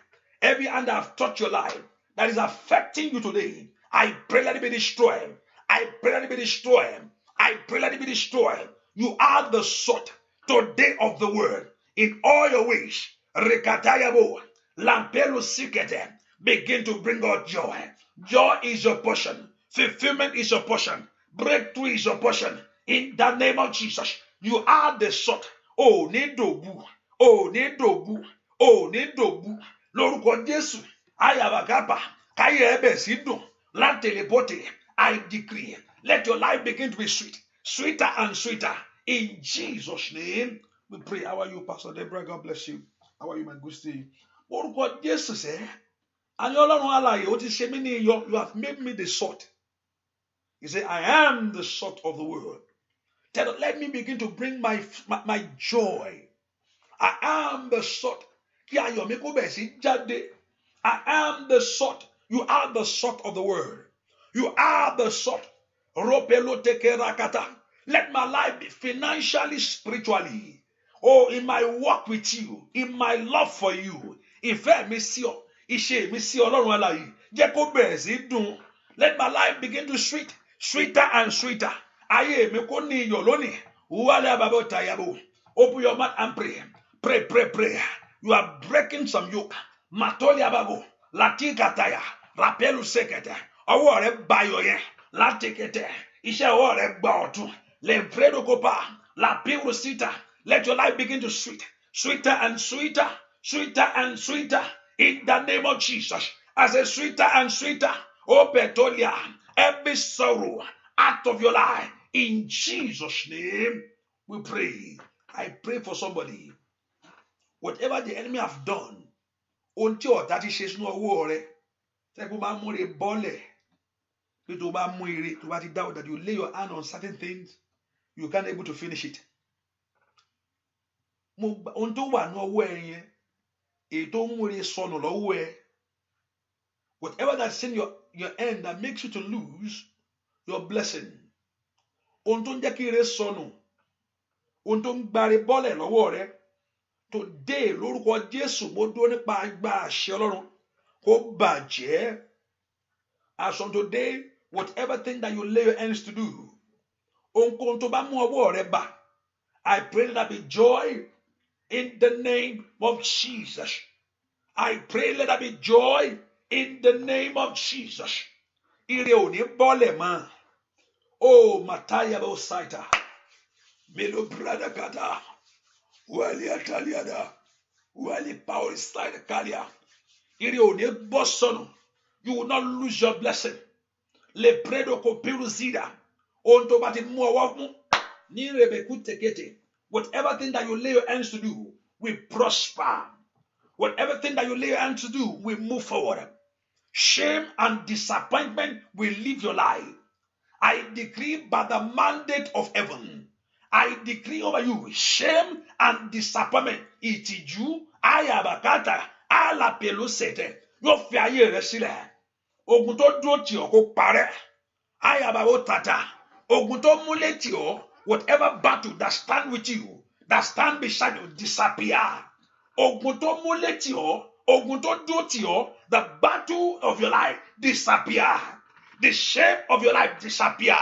Speaker 1: every hand that have touched your life, that is affecting you today, I pray let it be destroyed. I pray let it be destroyed. I pray let it be destroyed. You are the salt today of the world in all your ways. Rekatayabo, lampelo sikete. Begin to bring out joy. Joy is your portion. Fulfillment is your portion. Breakthrough is your portion. In the name of Jesus, you are the salt. Oh, ní dòbu. Oh, ní dòbu. Oh, ní dòbu. Lórúkọ Jésù. Ayabagaba. Káyé ẹ̀bẹ̀ sí dùn. Látẹ̀lébọ̀tẹ̀. I decree, let your life begin to be sweet, sweeter and sweeter. In Jesus' name, we pray. How are you, Pastor Deborah? God bless you. How are you, my good stay? Orúkọ Jésù sẹ́, àní Ọlọ́run alààyè, ó ti ṣe mí ní iyọ̀. You have made me the salt. He said, I am the salt of the world. Let me begin to bring my joy. I am the salt. Kí ayọ̀ mi kó bẹ̀rẹ̀ sí jáde. I am the salt. You are the salt of the world. You are the salt. Let my life be financially, spiritually. Oh, in my walk with you, in my love for you. Ìfẹ́ mi sí ọ, ìṣe mi sí Ọlọ́run alààyè. Jẹ́ kó bẹ̀rẹ̀ sí dùn. Let my life begin to sweeter and sweeter. Ayé mi kó ní iyọ̀ lónìí. Wálé àbábọ̀ tàyàbò. Open your mouth and pray. Pray, pray, pray. You are breaking some yoke. Matoli àbábò. Latika taya. Rapelu sekete. Ọwọ́ rẹ bayọ̀ yẹn láti kẹtẹ. Iṣẹ́ ọwọ́ rẹ gba ọ̀tún. Le fredo copa. La pirusita. Let your life begin to sweeter and sweeter, sweeter and sweeter. In the name of Jesus. As a sweeter and sweeter. Oh, Petolia. Every sorrow out of your life. In Jesus' name, we pray. I pray for somebody. Whatever the enemy have done, until that is says no war. That you lay your hand on certain things, you can't able to finish it. Whatever that's in your end that makes you to lose your blessing. Today, lórúkọ Jésù, mo dúró nípa agbára àṣẹ Ọlọ́run kó bàjẹ́. As from today, whatever thing that you lay your hands to do, ohunkóhun tó bá mú ọwọ́ rẹ bà, I pray that there be joy in the name of Jesus. I pray let there be joy in the name of Jesus. Ire ò ní bọ́lẹ̀ mọ́. Oh, Mataya Bosaita. Melo brother kata. Wali ataliada. Wali power side kalia. Ire ò ní bọ́ sọnù. You will not lose your blessing. Le predo kopiru zida. Onto bati mu ọwọ́ fún. Ni rebeku tekete. Whatever thing that you lay your hands to do, we prosper. Whatever thing that you lay your hands to do, we move forward. Shame and disappointment will leave your life. I decree by the mandate of heaven. I decree over you shame and disappointment. Ìtìjú, ayabakata, alapelosete. Yóò fi ayé rẹ sílẹ̀. Ogun tó dúró tì ọ́ kó parẹ́. Ayababo tata. Ogun tó múlẹ̀ tì ọ́. Whatever battle that stand with you, that stand beside you, disappear. Ogun tó múlẹ̀ tì ọ́. Ogun tó dúró tì ọ́. The battle of your life disappear. The shame of your life disappear.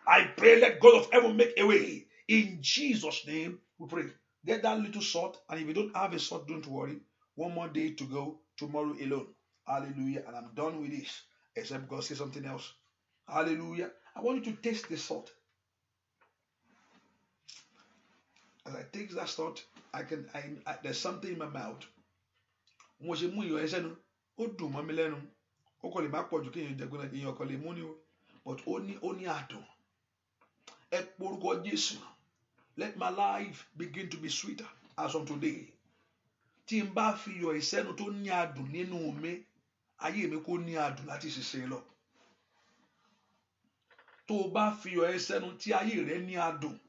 Speaker 1: I pray let God of heaven make a way. In Jesus' name we pray. Get that little salt, and if you don't have a salt, don't worry. One more day to go, tomorrow alone. Hallelujah. And I'm done with this. Except God say something else. Hallelujah. I want you to taste the salt. As I take that salt, there's something in my mouth. Mo ṣe mú iyọ̀ ẹsẹ̀ nu, ó dùn mọ́ mi lẹ́nu. Ó kọ́ lè má pọ̀ jù kí èèyàn jẹ̀gbọ́n èèyàn kọ́ lè mú ni o. But ó ní àdùn. Ẹ porúkọ Jésù. Let my life begin to be sweeter as on today. Tí n bá fi iyọ̀ ẹsẹ̀ nu tó ní àdùn nínú mi, ayé mi kò ní àdùn láti ṣiṣẹ́ lọ. Tó o bá fi iyọ̀ ẹsẹ̀ nu tí ayé rẹ ní àdùn,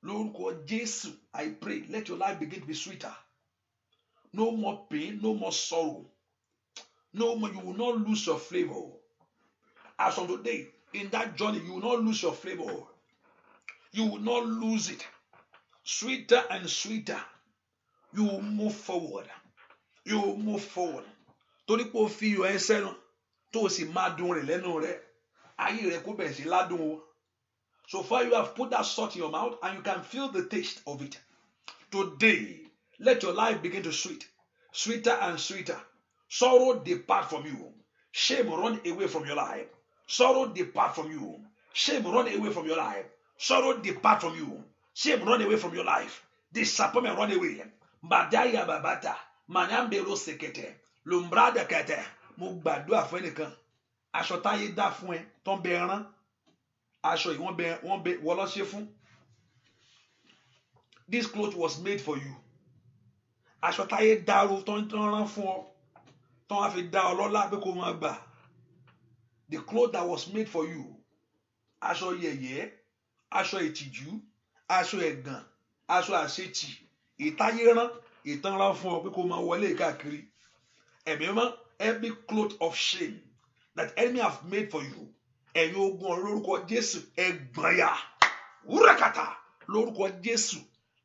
Speaker 1: lórúkọ Jésù, I pray, let your life begin to be sweeter. No more pain, no more sorrow. No more, you will not lose your flavor. As on today, in that journey, you will not lose your flavor. You will not lose it. Sweeter and sweeter. You will move forward. You will move forward. Torí pé o fi iyọ̀ ẹsẹ̀ nu, tó o sì máa dùn rẹ̀ lẹ́nu rẹ̀, ayé rẹ̀ kó bẹ̀rẹ̀ sí ládùn o. So far you have put that salt in your mouth and you can feel the taste of it. Today, let your life begin to sweet. Sweeter and sweeter. Sorrow depart from you. Shame run away from your life. Sorrow depart from you. Shame run away from your life. Sorrow depart from you. Shame run away from your life. Disappointment run away. Badaya babata. Manyambero sekete. Lumbrada kete. Mo gbàdúrà fún ẹnìkan. Aṣọ táyé dá fún ẹ tó ń bẹ ẹran. Aṣọ yìí wọ́n bẹ wọ́n lọ ṣe fún. This cloth was made for you. Aṣọ táyé dáró tó ń rán fún ọ. Tó wá fi dá ọ lọ́lá pé kó máa gbà. The cloth that was made for you. Aṣọ yẹ̀yẹ́, aṣọ ìtìjú, aṣọ ẹ̀gàn, aṣọ àṣetì. Ìtáyé rán, ìtàn rán fún ọ pé kó máa wọlé káàkiri. Ẹ̀mí mọ́, every cloth of shame that enemy have made for you. Ẹ̀yin ogun lórúkọ Jésù ẹgbọ̀nyà. Wúrẹ́kàtà lórúkọ Jésù.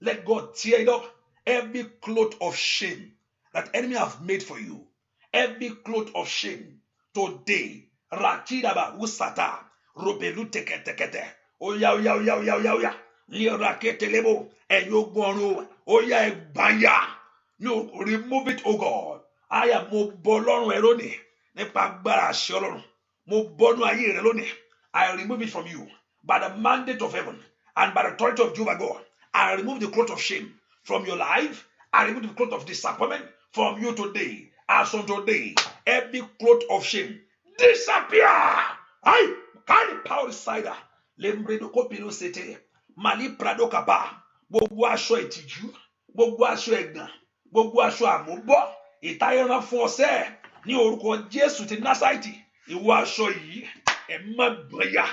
Speaker 1: Let God tear it up. Every cloth of shame that enemy have made for you. Every cloth of shame today. Rakidaba usata. Robelu teketekete. Oya oya oya oya oya oya. Ní rakete lebo. Ẹ̀yin ogun ọ̀run. Oya ẹgbọ̀nyà. No, remove it, oh God. I am mo bọ́ lọ́rùn ẹ̀rọ ni. Nípa agbára àṣẹ Ọlọ́run. Mo bọ́nú ayé rẹ lónìí. I remove it from you by the mandate of heaven and by the authority of Jehovah God. I remove the cloth of shame from your life. I remove the cloth of disappointment from you today. As on today, every cloth of shame disappear. I carry power cider. Lembredo kopilo sete. Mali prado kapa. Gbogbo aṣọ ìtìjú. Gbogbo aṣọ ẹ̀gàn. Gbogbo aṣọ àmúbọ́. Ìtayẹran fún ọsẹ. Ní orúkọ Jésù ti Násárẹ́tì. Ìwọ aṣọ yìí. Ẹ má gbọ̀nyà.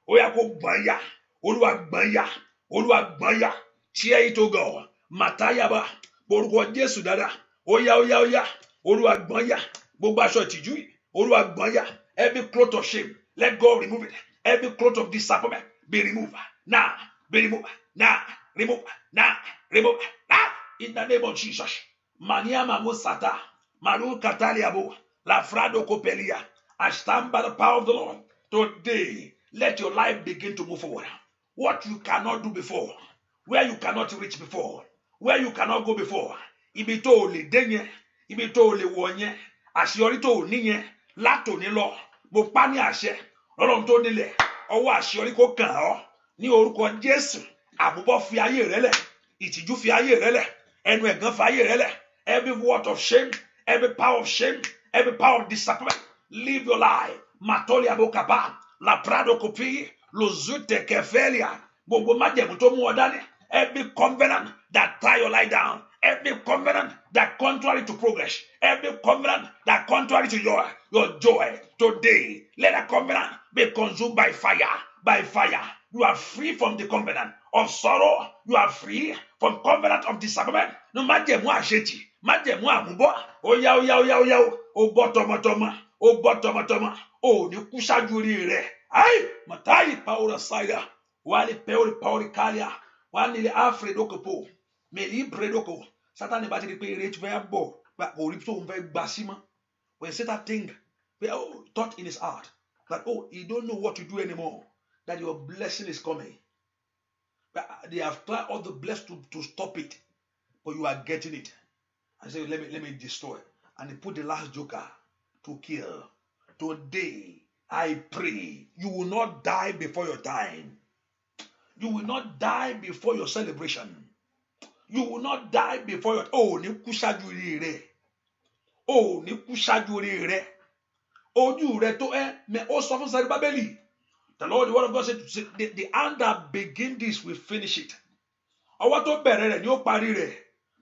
Speaker 1: Ó yá kó gbọ̀nyà. Olúwa gbọ̀nyà. Olúwa gbọ̀nyà. Tear it, O God. Matayaba. Orúkọ Jésù dáadáa. Ó yá ó yá ó yá. Olúwa gbọ̀nyà. Gbogbo aṣọ ìtìjú yìí. Olúwa gbọ̀nyà. Every cloth of shame. Let God remove it. Every cloth of disappointment be removed. Now. Be removed. Now. Remove. Now. Remove. Now. In the name of Jesus. Maniama Musata. Maru Kataliabo. Lafrado Copelia. I stand by the power of the Lord. Today, let your life begin to move forward. What you cannot do before, where you cannot reach before, where you cannot go before, ibi tó lè dé yẹn, ibi tó lè wọ̀ yẹn, àṣeyọrí tó ní yẹn, látòní lọ, mo pa ní àṣẹ, Ọlọ́run tó nílẹ̀, ọwọ́ àṣeyọrí kó kàn ọ́, ní orúkọ Jésù, àbúbọ́ fi ayé rẹ lẹ̀, ìtìjú fi ayé rẹ lẹ̀, ẹnu ẹ̀gàn fi ayé rẹ lẹ̀, every word of shame, every power of shame, every power of disappointment, live your life. Matoli abokaba, la prado kopi, lo zute kefelia, gbogbo májẹ̀mú tó mú ọ dání. Every covenant that tie your life down, every covenant that contrary to progress, every covenant that contrary to your joy, today, let that covenant be consumed by fire, by fire. You are free from the covenant of sorrow. You are free from covenant of disappointment. No májẹ̀mú àṣetì, májẹ̀mú àmúbọ́. Oya oya oya oya o bọ́ tọmọtọmọ, o bọ́ tọmọtọmọ, o ní kú ṣáájú rí rẹ̀. Ai, matayi paura saida, wali pauri kalia, wali Alfredo kopo, meli bredoko. Satan bá ti rí pé ire ti fẹ́ bọ̀, kò rí tó ń fẹ́ gbà sí mọ́. When Satan think, thought in his heart that he don't know what to do anymore, that your blessing is coming. But they have tried all the blessed to stop it. but you are getting it. And say, let me destroy. And he put the last joker to kill. Today, I pray you will not die before your time. You will not die before your celebration. You will not die before your ní kú ṣáájú ire rẹ. Ní kú ṣáájú ire rẹ. Ojú rẹ tó me ó sọ fún Zerubbabel. The Lord, the word of God said, the hand that begin this will finish it. Ọwọ́ tó bẹ̀rẹ̀ rẹ̀ ni ó parí rẹ̀.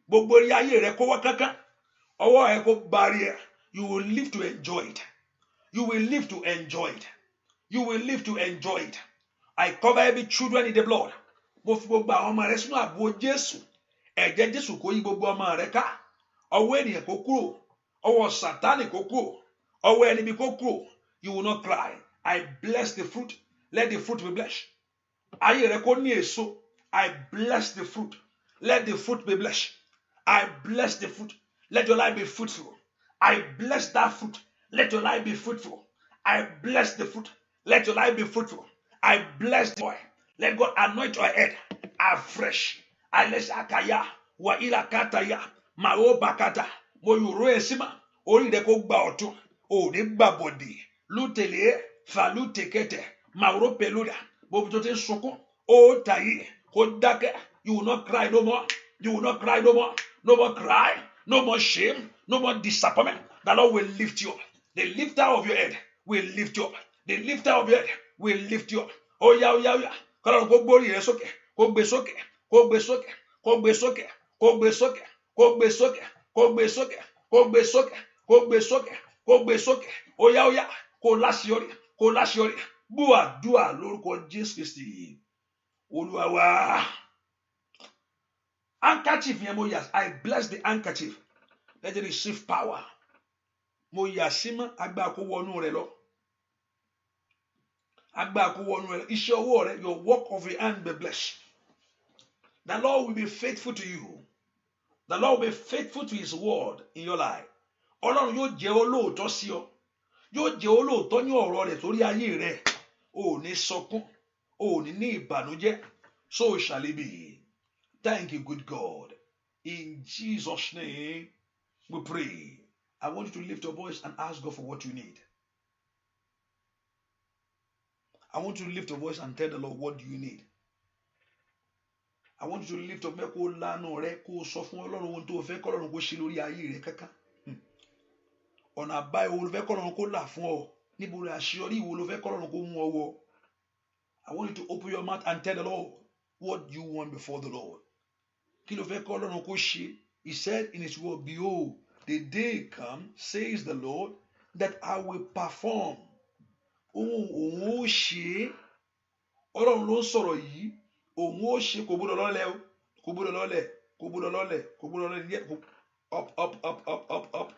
Speaker 1: Gbogbo orí ayé rẹ̀ kó wá kánkán. Ọwọ́ ẹ̀ kó parí ẹ̀. You will live to enjoy it. You will live to enjoy it. You will live to enjoy it. I cover every children in the blood. Mo fi gbogbo àwọn ọmọ rẹ sínú ààbò Jésù. Ẹ̀jẹ̀ Jésù kó yí gbogbo ọmọ rẹ ká. Ọwọ́ ènìyàn kó kúrò. Ọwọ́ Sátánì kó kúrò. Ọwọ́ ẹnibi kó kúrò. You will not cry. I bless the fruit. Let the fruit be blessed. Ayé rẹ kó ní èso. I bless the fruit. Let the fruit be blessed. I bless the fruit. Let your life be fruitful. I bless that fruit. Let your life be fruitful. I bless the fruit. Let your life be fruitful. I bless the oil. Let God anoint your head afresh. Aleshakaya wa ilakataya maro bakata mo yoro esima orí rẹ kó gba ọ̀tún o ní gba bọ̀dì lutele falu tekete maro peluda bo tó ti sunkún o tayi kó dákẹ́. You will not cry no more. You will not cry no more. No more cry. No more shame. No more disappointment. The Lord will lift you up. The lifter of your head will lift you up. The lifter of your head will lift you up. Oh yeah, oh yeah, oh yeah. Kọ́lọ́run kó gbórí rẹ sókè, kó gbé sókè, kó gbé sókè, kó gbé sókè, kó gbé sókè, kó gbé sókè, kó gbé sókè, kó gbé sókè, kó gbé sókè, kó gbé sókè. Oh yeah, oh yeah. Kó láṣeyọrí, kó láṣeyọrí. Bú àdúrà lórúkọ Jésù Kristi. Olúwa wa. Handkerchief yẹn mo yà. I bless the handkerchief. Let it receive power. Mo yà sí mọ́ agbára kó wọnú rẹ lọ. Agbára kó wọnú rẹ lọ. Iṣẹ́ ọwọ́ rẹ, your work of your hand be blessed. The Lord will be faithful to you. The Lord will be faithful to his word in your life. Ọlọ́run yóò jẹ́ olóòótọ́ sí ọ. Yóò jẹ́ olóòótọ́ ní ọ̀rọ̀ rẹ̀ torí ayé rẹ̀. O ò ní sọkún. O ò ní ìbànújẹ́. So shall it be. Thank you, good God. In Jesus' name, we pray. I want you to lift your voice and ask God for what you need. I want you to lift your voice and tell the Lord, what do you need? I want you to lift up kó lánàá rẹ kó sọ fún Ọlọ́run ohun tó fẹ́ kọ́lọ́run kó ṣe lórí ayé rẹ kankan. Ọ̀nà àbáyọ wo ló fẹ́ kọ́lọ́run kó là fún ọ? Níbo ni àṣeyọrí wo ló fẹ́ kọ́lọ́run kó mú ọ wọ? I want you to open your mouth and tell the Lord what you want before the Lord. Kí ló fẹ́ kọ́lọ́run kó ṣe? He said in his word, behold, the day comes, says the Lord, that I will perform. Òun ó ṣe. Ọlọ́run ló ń sọ̀rọ̀ yìí. Òun ó ṣe kò gbọ́dọ̀ lọ́lẹ̀ o. Kò gbọ́dọ̀ lọ́lẹ̀. Kò gbọ́dọ̀ lọ́lẹ̀. Kò gbọ́dọ̀ lọ́lẹ̀. Up.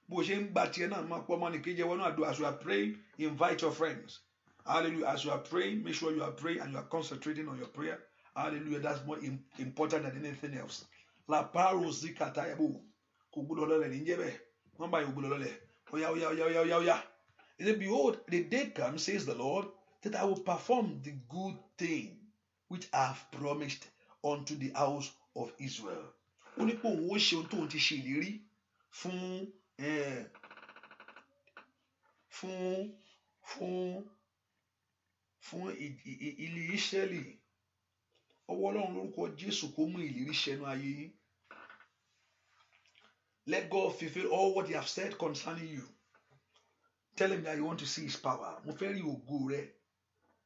Speaker 1: Bó ṣe ń gba tiẹ̀ náà máa pọ̀ mọ́ ní kéjẹ wọnú àdúrà. As you are praying, invite your friends. Hallelujah. As you are praying, make sure you are praying and you are concentrating on your prayer. Hallelujah. That's more important than anything else. La parosi katayabo. Kò gbọ́dọ̀ lọ́lẹ̀ ní jẹ́ bẹ́ẹ̀. Wọ́n bá yóò gbọ́dọ̀ lọ́lẹ̀. Oya. He said, behold, the day comes, says the Lord, that I will perform the good thing which I have promised unto the house of Israel. Ó ní pé òun ó ṣe ohun tóun ti ṣe ìlérí fún ilé Ísírẹ́lì. Ọwọ́ Ọlọ́run lórúkọ Jésù kó mú ìlérí ṣẹnu ayé yín. Let God fulfill all what he has said concerning you. Tell him that you want to see his power. Mo fẹ́ rí ògo rẹ.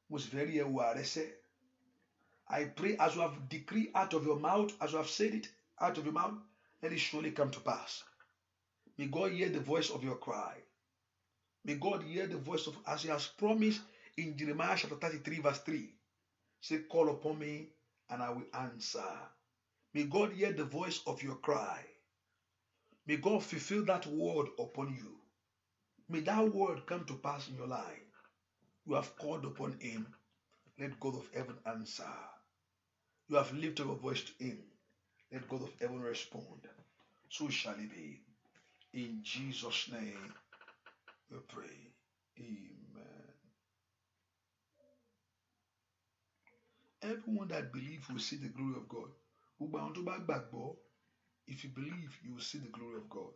Speaker 1: Mo sì fẹ́ rí ẹwà rẹ sẹ́. I pray as you have decreed out of your mouth, as you have said it out of your mouth, let it surely come to pass. May God hear the voice of your cry. May God hear the voice of, as he has promised in Jeremiah chapter 33 verse 3. Say, call upon me and I will answer. May God hear the voice of your cry. May God fulfill that word upon you. May that word come to pass in your life. You have called upon him. Let God of heaven answer. You have lifted your voice to him. Let God of heaven respond. So shall it be. In Jesus' name we pray. Amen. Everyone that believes will see the glory of God. Gbogbo àwọn tó bá gbàgbọ́ If you believe, you will see the glory of God.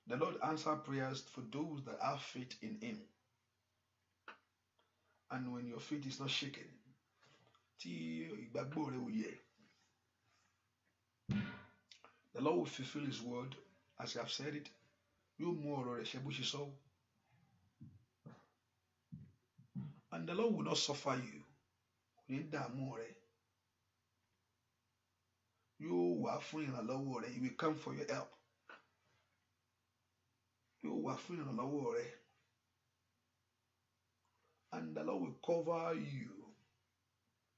Speaker 1: The Lord answers prayers for those that have faith in Him. And when your faith is not shaken, the Lord will fulfill His word as I have said it. And the Lord will not suffer you. He will come for your help. And the Lord will cover you.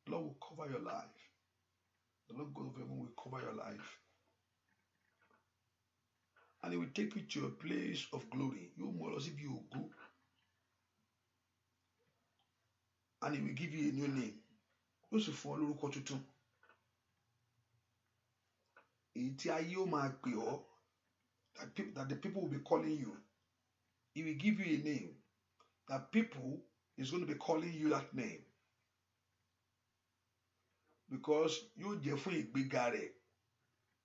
Speaker 1: The Lord will cover your life. The Lord God of heaven will cover your life. And He will take you to a place of glory. You more as if you go. And He will give you a new name. Those who follow Kotutu. That the people will be calling you. He will give you a name. That people is going to be calling you that name. Because you Jeffrey Bigare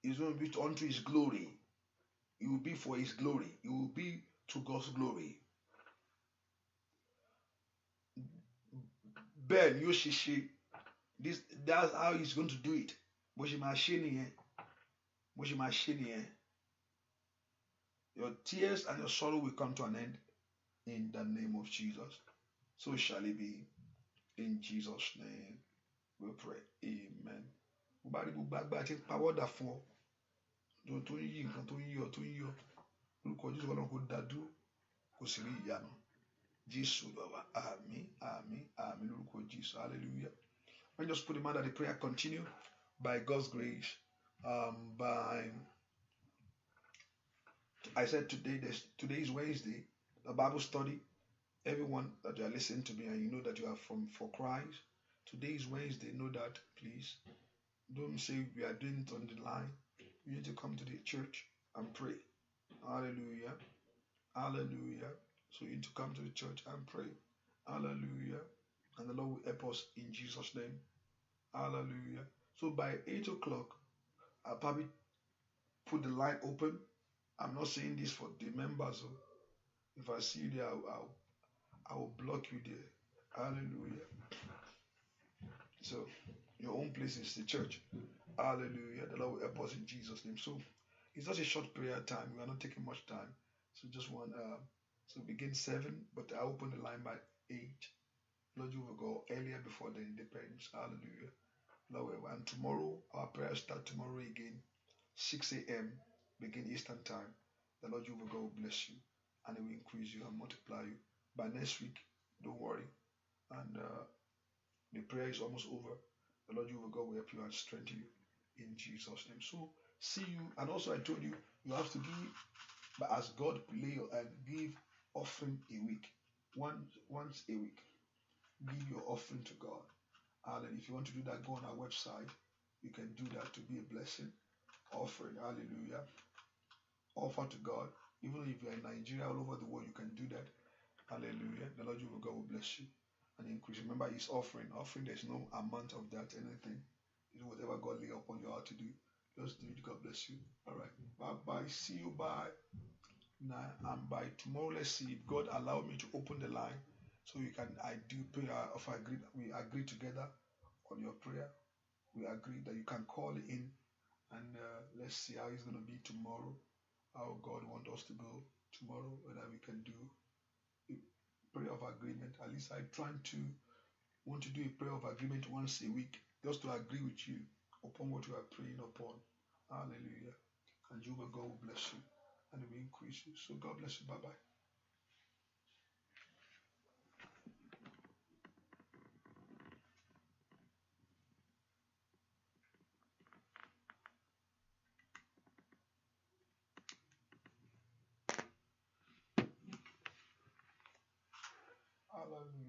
Speaker 1: is going to be unto His glory. It will be for His glory. It will be to God's glory. Ben Yoshishi, that's how He's going to do it. Your tears and your sorrow will come to an end in the name of Jesus. So shall it be. In Jesus' name we pray. Amen. Tó ń yí nǹkan tó ń yí ọ lórúkọ Jésù Ọlọ́run kò dá dúró kò sì rí ìyanu Jésù bàbá àmín lórúkọ Jésù hallelujah. Let me just put in mind that the prayer continue by God's grace. I said today is Wednesday, the Bible study. Everyone that you are listening to me and you know that you are for Christ, today is Wednesday. Know that, please. Don't say we are doing it on the line. You need to come to the church and pray. Hallelujah. Hallelujah. So you need to come to the church and pray. Hallelujah. And the Lord will help us in Jesus' name. Hallelujah. So by 8 o'clock, I'll probably put the line open. I'm not saying this for the members. If I see you there, I will block you there. Hallelujah. So your own place is the church. Hallelujah. The Lord will help us in Jesus' name. So it's just a short prayer time. We are not taking much time. So just one. So begin 7, but I open the line by 8. Lord, you will go earlier before then. Depends. Hallelujah. Lord, and tomorrow our prayer start tomorrow again, 6 a.m. Begin Eastern time. The Lord, you will go bless you, and He will increase you and multiply you. By next week, don't worry. And the prayer is almost over. The Lord, you will go help you and strengthen you in Jesus' name. So see you. And also I told you, you have to give, but as God lay and give offering a week, once a week. Give your offering to God. And if you want to do that, go on our website. You can do that to be a blessing. Offering, hallelujah. Offer to God. Even if you're in Nigeria, all over the world, you can do that. Hallelujah. The Lord God will bless you and increase. Remember, His offering. Offering, there's no amount of that, anything. It's whatever God lay upon your heart to do. Just do it. God bless you. All right. Bye-bye. See you by now. And by tomorrow, let's see if God allow me to open the line. So I do prayer of agree. We agree together on your prayer. We agree that you can call in, and let's see how it's going to be tomorrow. How God wants us to go tomorrow, whether we can do a prayer of agreement. At least I want to do a prayer of agreement once a week, just to agree with you upon what you are praying upon. Hallelujah. And Jehovah God will bless you and He will increase you. So God bless you. Bye-bye. Hallelujah.